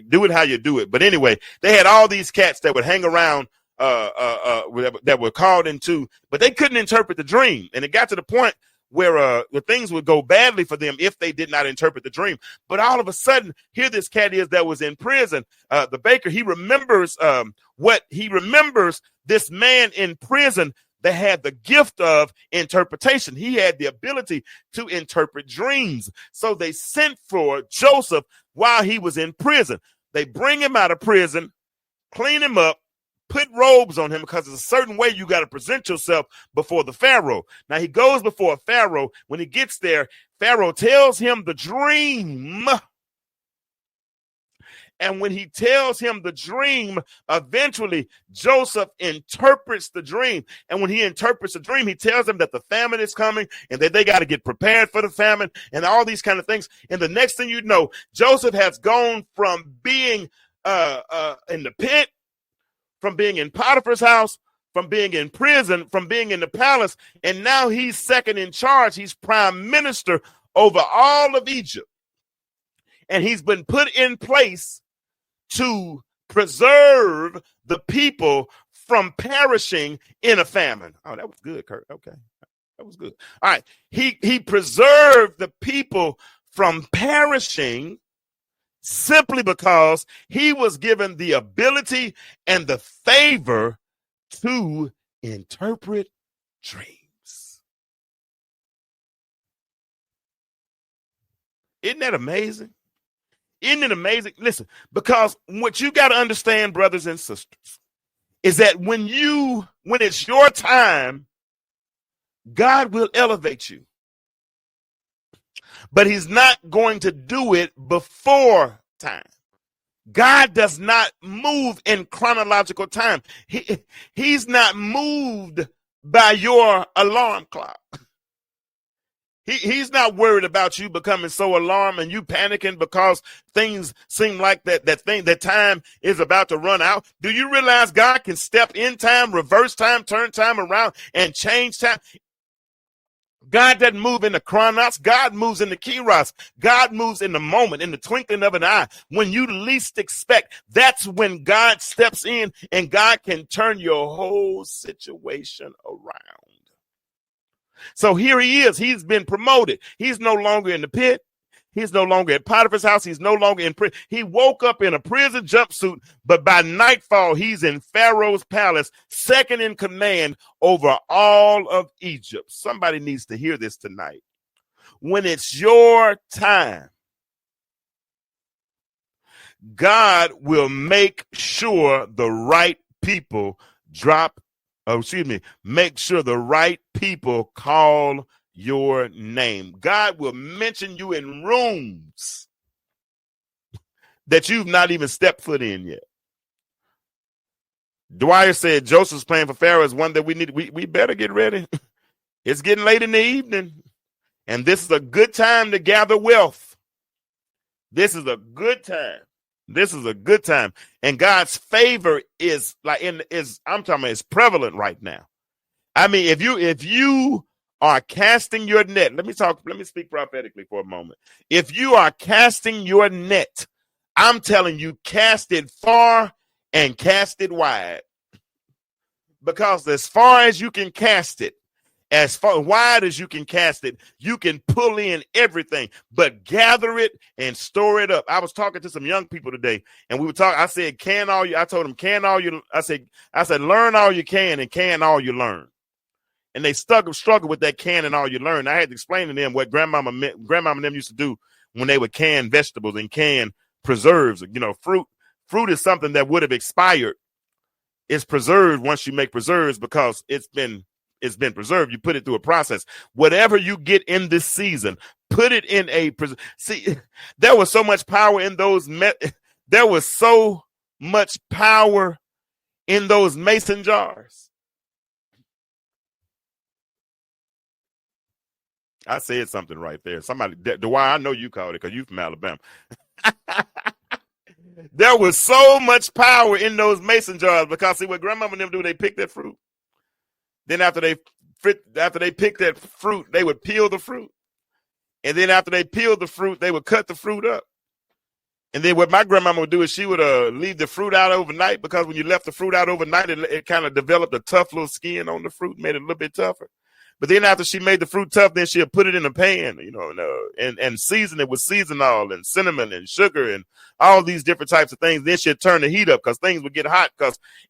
do it how you do it. But anyway, they had all these cats that would hang around that were called into, but they couldn't interpret the dream. And it got to the point where the things would go badly for them if they did not interpret the dream. But all of a sudden, here this cat is that was in prison. The baker, he remembers this man in prison that had the gift of interpretation. He had the ability to interpret dreams. So they sent for Joseph while he was in prison. They bring him out of prison, clean him up, put robes on him, because there's a certain way you got to present yourself before the Pharaoh. Now he goes before Pharaoh. When he gets there, Pharaoh tells him the dream. And when he tells him the dream, eventually Joseph interprets the dream. And when he interprets the dream, he tells them that the famine is coming and that they got to get prepared for the famine and all these kind of things. And the next thing you know, Joseph has gone from being in the pit, from being in Potiphar's house, from being in prison, from being in the palace, and now he's second in charge. He's prime minister over all of Egypt. And he's been put in place to preserve the people from perishing in a famine. Oh, that was good, Kurt. Okay. That was good. All right. He preserved the people from perishing simply because he was given the ability and the favor to interpret dreams. Isn't that amazing? Isn't it amazing? Listen, because what you got to understand, brothers and sisters, is that when it's your time, God will elevate you. But he's not going to do it before time. God does not move in chronological time. He's not moved by your alarm clock. He's not worried about you becoming so alarmed and you panicking because things seem like that time is about to run out. Do you realize God can step in time, reverse time, turn time around, and change time? God doesn't move in the chronos. God moves in the kairos. God moves in the moment, in the twinkling of an eye. When you least expect, that's when God steps in and God can turn your whole situation around. So here he is. He's been promoted. He's no longer in the pit. He's no longer at Potiphar's house. He's no longer in prison. He woke up in a prison jumpsuit, but by nightfall, he's in Pharaoh's palace, second in command over all of Egypt. Somebody needs to hear this tonight. When it's your time, God will make sure the right people make sure the right people call your name. God will mention you in rooms that you've not even stepped foot in yet. Dwyer said Joseph's plan for Pharaoh is one that we better get ready. It's getting late in the evening, and this is a good time to gather wealth. This is a good time. This is a good time. And God's favor is prevalent right now. I mean, if you are casting your net, let me speak prophetically for a moment. If you are casting your net, I'm telling you, cast it far and cast it wide. Because as far as you can cast it, as far wide as you can cast it, you can pull in everything, but gather it and store it up. I was talking to some young people today, and we were talking. I said, I told them, I said, learn all you can and can all you learn. And they struggle with that can and all you learn. I had to explain to them what grandmama and them used to do when they would can vegetables and can preserves. You know, fruit is something that would have expired. It's preserved once you make preserves because it's been preserved. You put it through a process. Whatever you get in this season, put it in see, there was so much power in those. There was so much power in those mason jars. I said something right there. Somebody, Dwyer, I know you called it because you from Alabama. There was so much power in those mason jars because see what grandmama and them do, they pick that fruit. Then after they picked that fruit, they would peel the fruit. And then after they peeled the fruit, they would cut the fruit up. And then what my grandmama would do is she would leave the fruit out overnight because when you left the fruit out overnight, it kind of developed a tough little skin on the fruit, made it a little bit tougher. But then after she made the fruit tough, then she'll put it in a pan, and season it with seasonal and cinnamon and sugar and all these different types of things. Then she'll turn the heat up because things would get hot.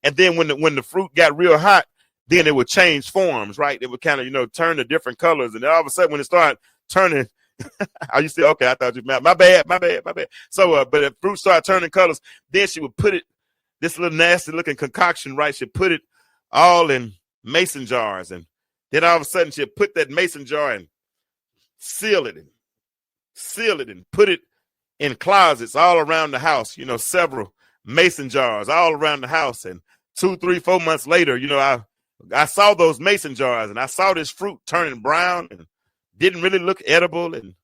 And then when the fruit got real hot, then it would change forms, right? It would kind of, turn to different colors. And then all of a sudden when it started turning, I used to, okay, I thought you, my bad. So, but if fruit started turning colors, then she would put it, this little nasty looking concoction, right? She'd put it all in mason jars. And then all of a sudden she'd put that mason jar and seal it and put it in closets all around the house, several mason jars all around the house. And 2, 3, 4 months later, I saw those mason jars and I saw this fruit turning brown and didn't really look edible and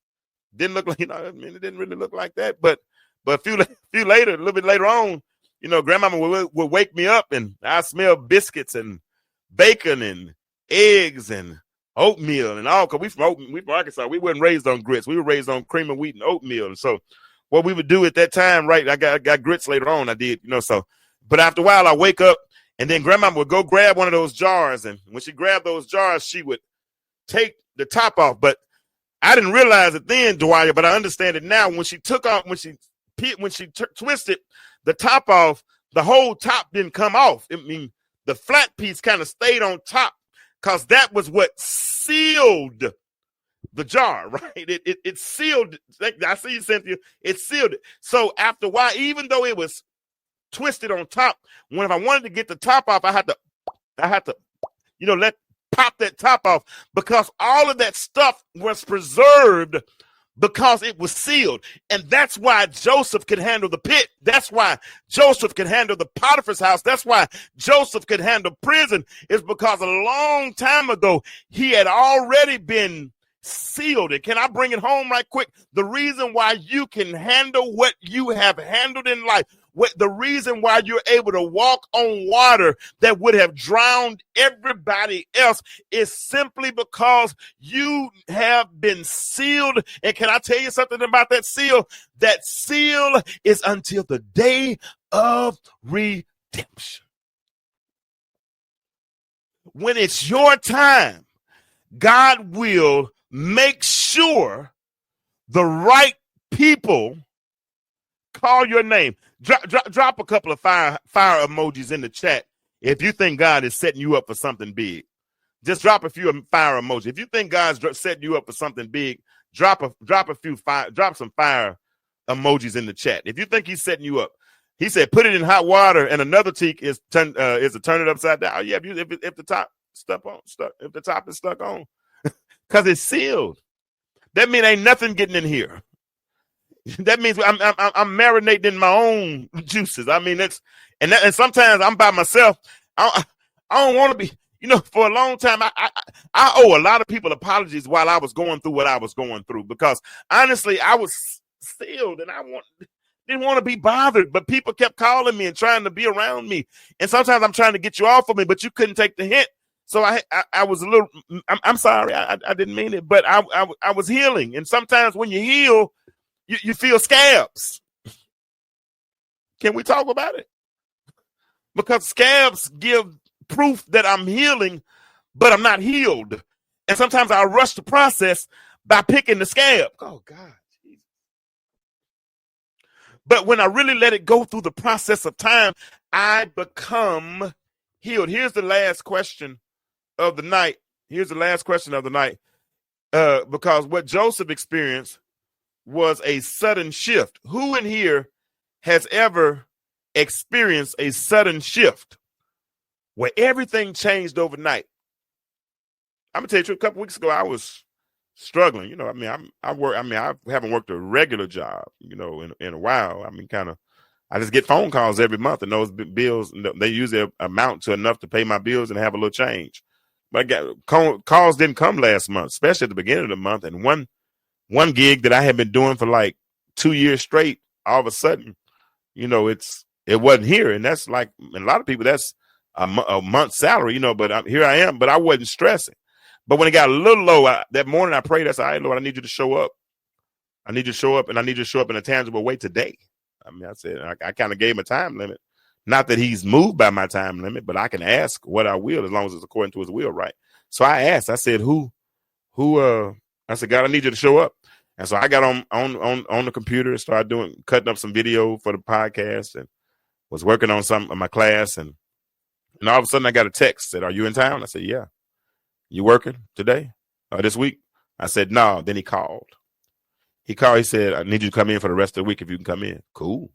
didn't look like, it didn't really look like that. But a little bit later on, grandmama would wake me up and I smell biscuits and bacon and eggs and oatmeal and all. Cause we from Arkansas. We weren't raised on grits. We were raised on cream of wheat and oatmeal. And so what we would do at that time, right? I got grits later on. I did, so, but after a while I wake up and then grandma would go grab one of those jars. And when she grabbed those jars, she would take the top off. But I didn't realize it then, Dwyer, but I understand it now. When she twisted the top off, the whole top didn't come off. I mean, the flat piece kind of stayed on top because that was what sealed the jar, right? It sealed. I see you, Cynthia. It sealed it. So after a while, even though it was twisted on top, if I wanted to get the top off, I had to, pop that top off because all of that stuff was preserved because it was sealed. And that's why Joseph could handle the pit. That's why Joseph could handle the Potiphar's house. That's why Joseph could handle prison, is because a long time ago, he had already been sealed. And can I bring it home right quick? The reason why you can handle what you have handled in life, the reason why you're able to walk on water that would have drowned everybody else, is simply because you have been sealed. And can I tell you something about that seal? That seal is until the day of redemption. When it's your time, God will make sure the right people call your name. Drop a couple of fire emojis in the chat if you think God is setting you up for something big. Just drop a few fire emojis. If you think God's setting you up for something big, drop some fire emojis in the chat. If you think he's setting you up, he said, put it in hot water, and another teak is to turn it upside down. Yeah, if the top if the top is stuck on, because it's sealed. That means ain't nothing getting in here. That means I'm marinating in my own juices. I mean, and sometimes I'm by myself. I don't want to be, for a long time. I owe a lot of people apologies while I was going through what I was going through, because honestly, I was sealed and didn't want to be bothered, but people kept calling me and trying to be around me. And sometimes I'm trying to get you off of me, but you couldn't take the hint. So I was a little, I'm sorry. I didn't mean it, but I was healing. And sometimes when you heal, you feel scabs. Can we talk about it? Because scabs give proof that I'm healing, but I'm not healed. And sometimes I rush the process by picking the scab. Oh, God. But when I really let it go through the process of time, I become healed. Here's the last question of the night. Because what Joseph experienced was a sudden shift. Who in here has ever experienced a sudden shift where everything changed overnight? I'm gonna tell you, a couple weeks ago, I was struggling. I haven't worked a regular job, in a while. I just get phone calls every month, and those bills, they usually amount to enough to pay my bills and have a little change. But calls didn't come last month, especially at the beginning of the month. And one gig that I had been doing for like 2 years straight, all of a sudden, it wasn't here. And that's like, and a lot of people, that's a month's salary, but here I am, but I wasn't stressing. But when it got a little low, that morning I prayed, I said, all right, Lord, I need you to show up. I need you to show up, and I need you to show up in a tangible way today. I said, I kind of gave him a time limit. Not that he's moved by my time limit, but I can ask what I will, as long as it's according to his will, right? So I asked, I said, I said, God, I need you to show up. And so I got on the computer and started cutting up some video for the podcast, and was working on some of my class. And all of a sudden I got a text, said, are you in town? I said, yeah. You working today or this week? I said, no. Then he called. He said, I need you to come in for the rest of the week if you can come in. Cool.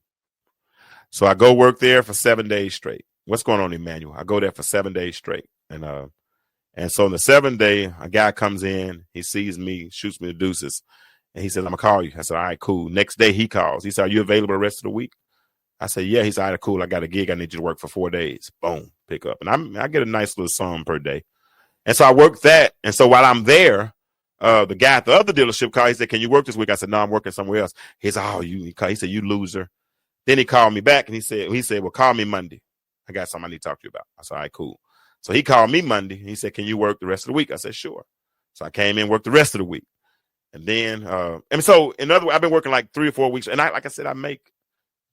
So I go work there for 7 days straight. What's going on, Emmanuel? I go there for 7 days straight. And so on the 7th day, a guy comes in, he sees me, shoots me the deuces, and he says, I'm going to call you. I said, all right, cool. Next day he calls. He said, are you available the rest of the week? I said, yeah. He said, all right, cool. I got a gig. I need you to work for 4 days. Boom, pick up. And I get a nice little sum per day. And so I worked that. And so while I'm there, the guy at the other dealership called. He said, can you work this week? I said, no, I'm working somewhere else. He said, he said, you loser. Then he called me back and he said, well, call me Monday. I got something I need to talk to you about. I said, all right, cool. So he called me Monday. He said, can you work the rest of the week? I said, sure. So I came in, worked the rest of the week. And then, and so in other words, I've been working like 3 or 4 weeks. And like I said, I make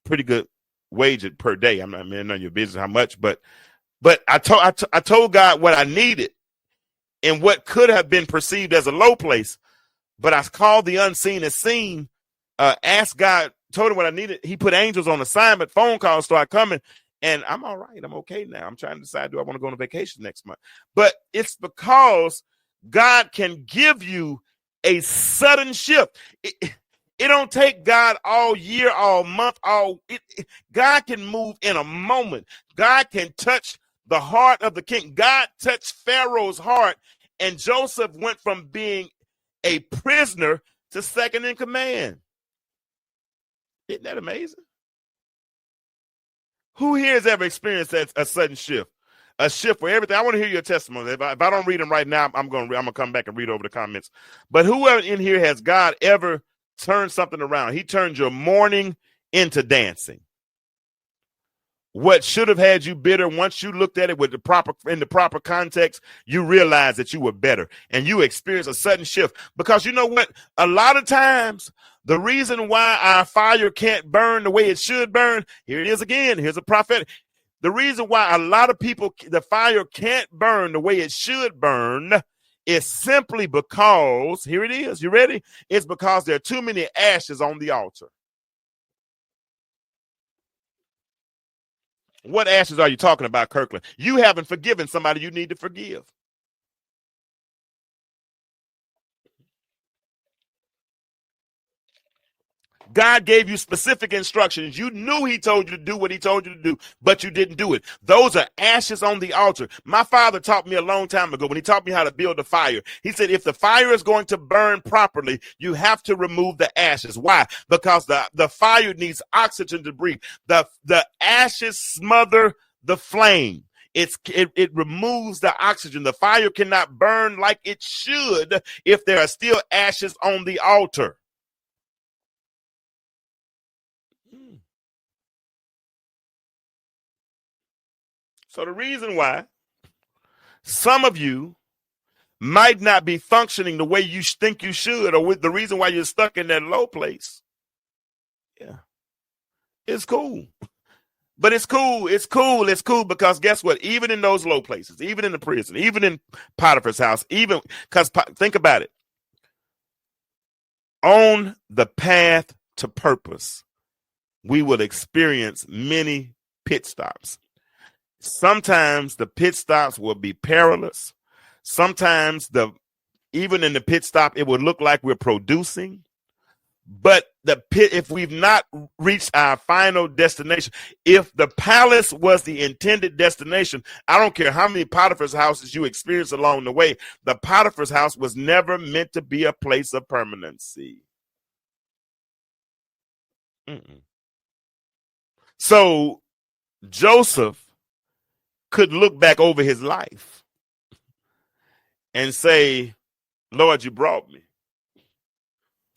pretty good wage per day. I'm not none of your business how much, but I told God what I needed in what could have been perceived as a low place. But I called the unseen as seen, asked God, told him what I needed. He put angels on assignment, phone calls started coming, and I'm all right. I'm okay now. I'm trying to decide, do I want to go on vacation next month? But it's because God can give you a sudden shift. It don't take God all year, all month, God can move in a moment. God can touch the heart of the king. God touched Pharaoh's heart, and Joseph went from being a prisoner to second in command. Isn't that amazing? Who here has ever experienced a sudden shift? A shift for everything. I want to hear your testimony. If I don't read them right now, I'm gonna come back and read over the comments. But whoever in here has God ever turned something around? He turned your mourning into dancing. What should have had you bitter, once you looked at it in the proper context, you realized that you were better and you experienced a sudden shift. Because you know what? A lot of times, the reason why our fire can't burn the way it should burn, here it is again. Here's a prophetic. The reason why a lot of people, the fire can't burn the way it should burn is simply because, here it is, you ready? It's because there are too many ashes on the altar. What ashes are you talking about, Kirkland? You haven't forgiven somebody you need to forgive. God gave you specific instructions. You knew he told you to do what he told you to do, but you didn't do it. Those are ashes on the altar. My father taught me a long time ago when he taught me how to build a fire. He said, if the fire is going to burn properly, you have to remove the ashes. Why? Because the fire needs oxygen to breathe. The ashes smother the flame. It removes the oxygen. The fire cannot burn like it should if there are still ashes on the altar. So the reason why some of you might not be functioning the way you think you should, or with the reason why you're stuck in that low place, it's cool. But it's cool. It's cool. It's cool because guess what? Even in those low places, even in the prison, even in Potiphar's house, even because think about it. On the path to purpose, we will experience many pit stops. Sometimes the pit stops will be perilous. Sometimes even in the pit stop, it would look like we're producing. But the pit, if we've not reached our final destination, if the palace was the intended destination, I don't care how many Potiphar's houses you experience along the way, the Potiphar's house was never meant to be a place of permanency. So Joseph could look back over his life and say, Lord, you brought me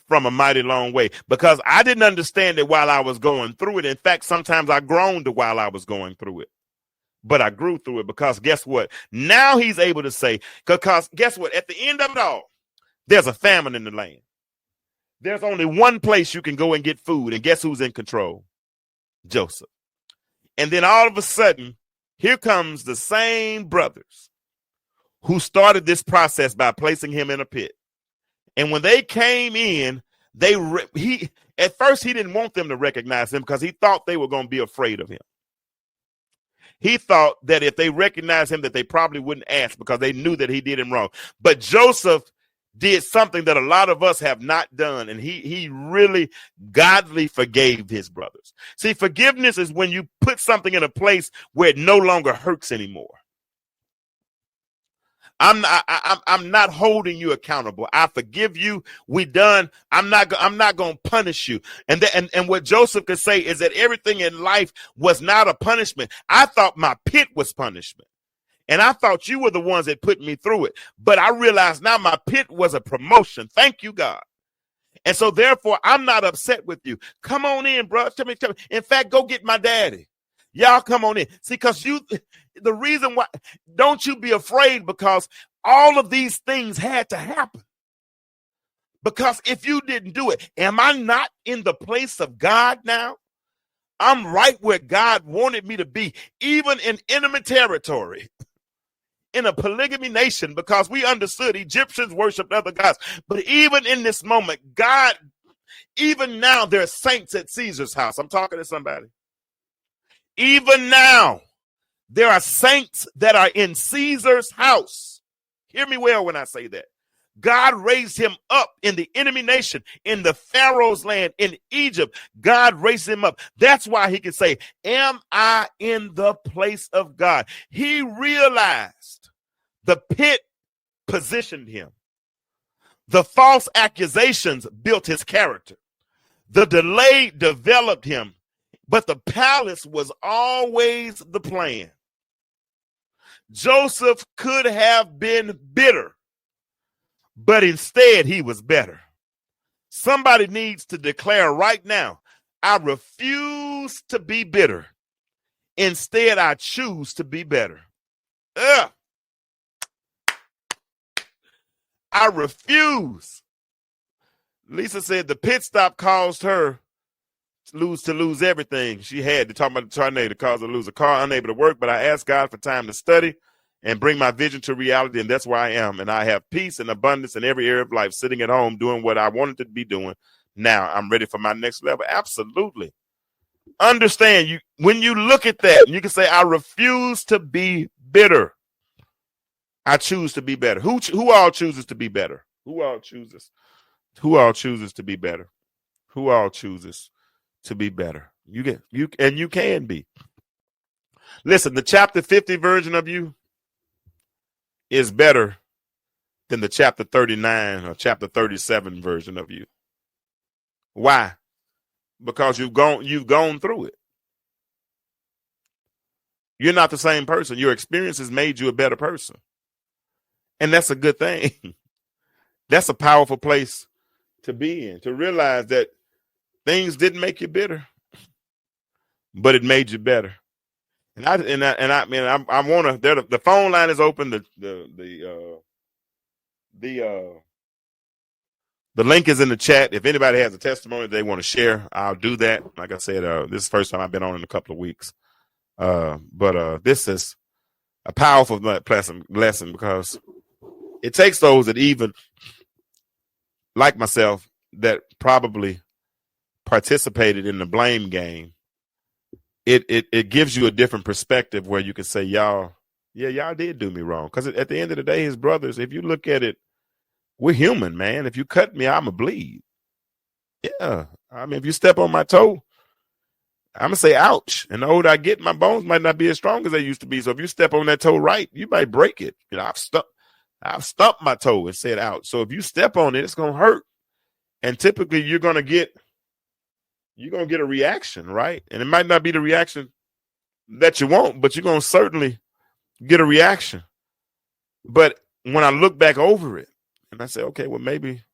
from a mighty long way, because I didn't understand it while I was going through it. In fact, sometimes I groaned while I was going through it, but I grew through it because guess what? Now he's able to say, because guess what? At the end of it all, there's a famine in the land. There's only one place you can go and get food. And guess who's in control? Joseph. And then all of a sudden, here comes the same brothers who started this process by placing him in a pit. And when they came in, at first he didn't want them to recognize him because he thought they were going to be afraid of him. He thought that if they recognized him, that they probably wouldn't ask because they knew that he did him wrong. But Joseph did something that a lot of us have not done, and he really godly forgave his brothers. See, forgiveness is when you put something in a place where it no longer hurts anymore. I'm not holding you accountable. I forgive you. We done. I'm not going to punish you. And what Joseph could say is that everything in life was not a punishment. I thought my pit was punishment. And I thought you were the ones that put me through it. But I realized now my pit was a promotion. Thank you, God. And so therefore, I'm not upset with you. Come on in, bro. Tell me. In fact, go get my daddy. Y'all come on in. See, because the reason why, don't you be afraid, because all of these things had to happen. Because if you didn't do it, am I not in the place of God now? I'm right where God wanted me to be, even in enemy territory, in a polygamy nation, because we understood Egyptians worshiped other gods. But even in this moment, God, even now, there are saints at Caesar's house. I'm talking to somebody. Even now, there are saints that are in Caesar's house. Hear me well when I say that. God raised him up in the enemy nation, in the Pharaoh's land, in Egypt. God raised him up. That's why he can say, am I in the place of God? He realized the pit positioned him. The false accusations built his character. The delay developed him, but the palace was always the plan. Joseph could have been bitter, but instead he was better. Somebody needs to declare right now, I refuse to be bitter. Instead, I choose to be better. I refuse. Lisa said the pit stop caused her to lose everything she had. To talk about the tornado caused her to lose a car, unable to work. But I asked God for time to study and bring my vision to reality, and that's where I am. And I have peace and abundance in every area of life, sitting at home doing what I wanted to be doing. Now I'm ready for my next level. Absolutely. Understand, you when you look at that, you can say, I refuse to be bitter. I choose to be better. Who all chooses to be better? Who all chooses? Who all chooses to be better? Who all chooses to be better? You can be. Listen, the chapter 50 version of you is better than the chapter 39 or chapter 37 version of you. Why? Because you've gone through it. You're not the same person. Your experience has made you a better person. And that's a good thing. That's a powerful place to be in, to realize that things didn't make you bitter, but it made you better. And I want to. The phone line is open. The link is in the chat. If anybody has a testimony they want to share, I'll do that. Like I said, this is the first time I've been on in a couple of weeks. But this is a powerful lesson because it takes those that even like myself that probably participated in the blame game. It gives you a different perspective where you can say, y'all did do me wrong. Because at the end of the day, his brothers, if you look at it, we're human, man. If you cut me, I'm going to bleed. Yeah. I mean, if you step on my toe, I'm going to say, ouch. And the older I get, my bones might not be as strong as they used to be. So if you step on that toe right, you might break it. You know, I've stumped my toe and said ouch. So if you step on it, it's going to hurt. And typically you're going to get a reaction, right? And it might not be the reaction that you want, but you're going to certainly get a reaction. But when I look back over it, and I say, okay, well, maybe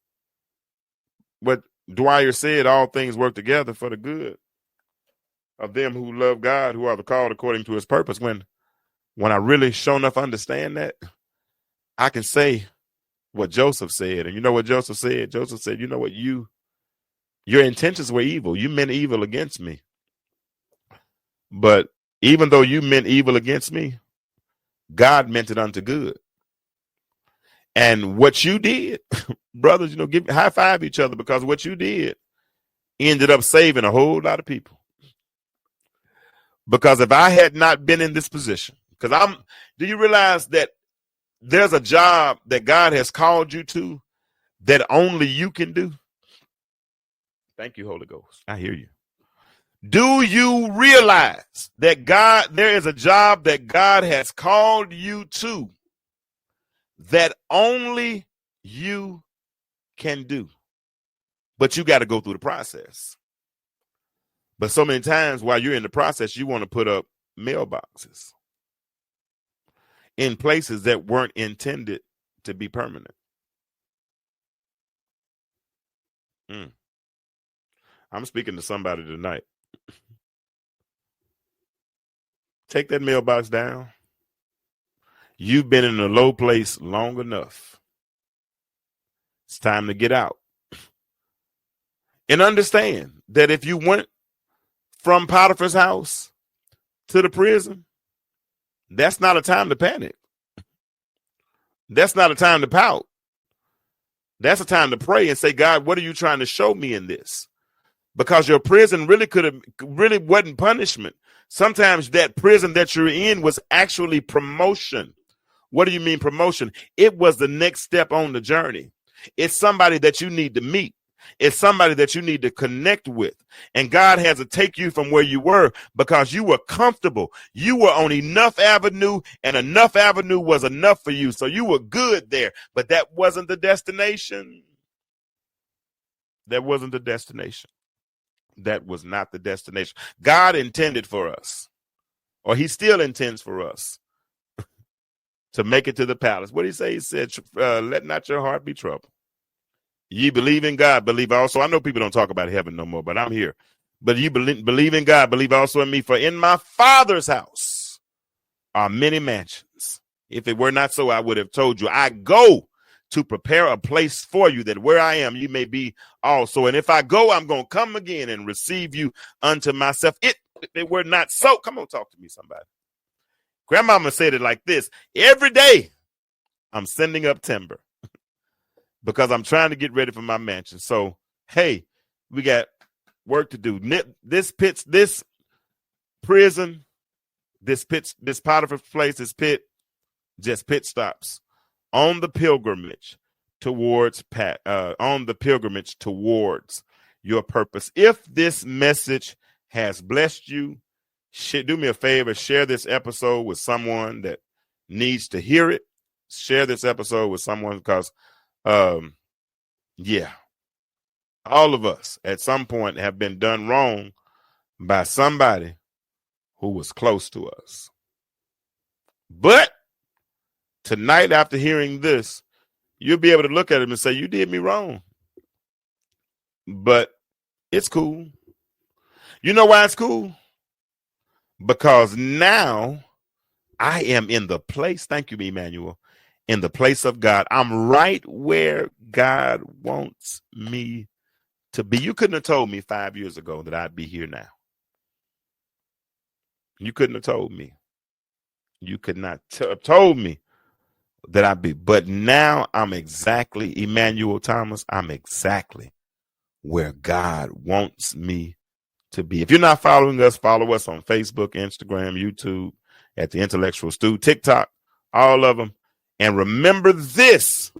what Dwyer said, all things work together for the good of them who love God, who are the called according to his purpose. When I really sure enough understand that, I can say what Joseph said. And you know what Joseph said? Joseph said, you know what, your intentions were evil. You meant evil against me. But even though you meant evil against me, God meant it unto good. And what you did, brothers, high five each other, because what you did ended up saving a whole lot of people. Because if I had not been in this position, do you realize that there's a job that God has called you to that only you can do? Thank you, Holy Ghost. I hear you. Do you realize that there is a job that God has called you to that only you can do? But you got to go through the process. But so many times while you're in the process, you want to put up mailboxes in places that weren't intended to be permanent. I'm speaking to somebody tonight. Take that mailbox down. You've been in a low place long enough. It's time to get out. And understand that if you went from Potiphar's house to the prison, that's not a time to panic. That's not a time to pout. That's a time to pray and say, God, what are you trying to show me in this? Because your prison really wasn't punishment. Sometimes that prison that you're in was actually promotion. What do you mean promotion? It was the next step on the journey. It's somebody that you need to meet. It's somebody that you need to connect with. And God has to take you from where you were because you were comfortable. You were on enough avenue, and enough avenue was enough for you. So you were good there, but that wasn't the destination. That wasn't the destination. That was not the destination. God intended for us, or he still intends for us to make it to the palace. What did he say? He said, let not your heart be troubled. Ye believe in God, believe also. I know people don't talk about heaven no more, but I'm here. But you believe in God, believe also in me. For in my Father's house are many mansions. If it were not so, I would have told you. I go to prepare a place for you, that where I am, you may be also. And if I go, I'm going to come again and receive you unto myself. If it were not so, come on, talk to me, somebody. Grandmama said it like this: every day I'm sending up timber because I'm trying to get ready for my mansion. So, hey, we got work to do. This prison, this Potiphar place, this pit, just pit stops on the pilgrimage towards your purpose. If this message has blessed you, do me a favor, share this episode with someone that needs to hear it. Share this episode with someone because yeah, all of us at some point have been done wrong by somebody who was close to us. But tonight, after hearing this, you'll be able to look at him and say, you did me wrong. But it's cool. You know why it's cool? Because now I am in the place, thank you, Emmanuel, in the place of God. I'm right where God wants me to be. You couldn't have told me 5 years ago that I'd be here now. You couldn't have told me. You could not have told me that I'd be. But now I'm exactly, Emmanuel Thomas, I'm exactly where God wants me to be. If you're not following us, follow us on Facebook, Instagram, YouTube, at The Intellectual Stew, TikTok, all of them. And remember this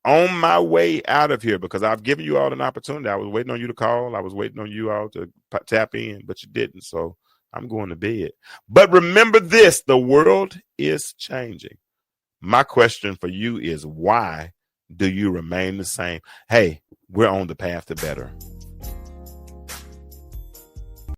on my way out of here, because I've given you all an opportunity. I was waiting on you to call. I was waiting on you all to tap in, but you didn't. So I'm going to bed. But remember this, the world is changing. My question for you is, why do you remain the same? Hey, we're on the path to better.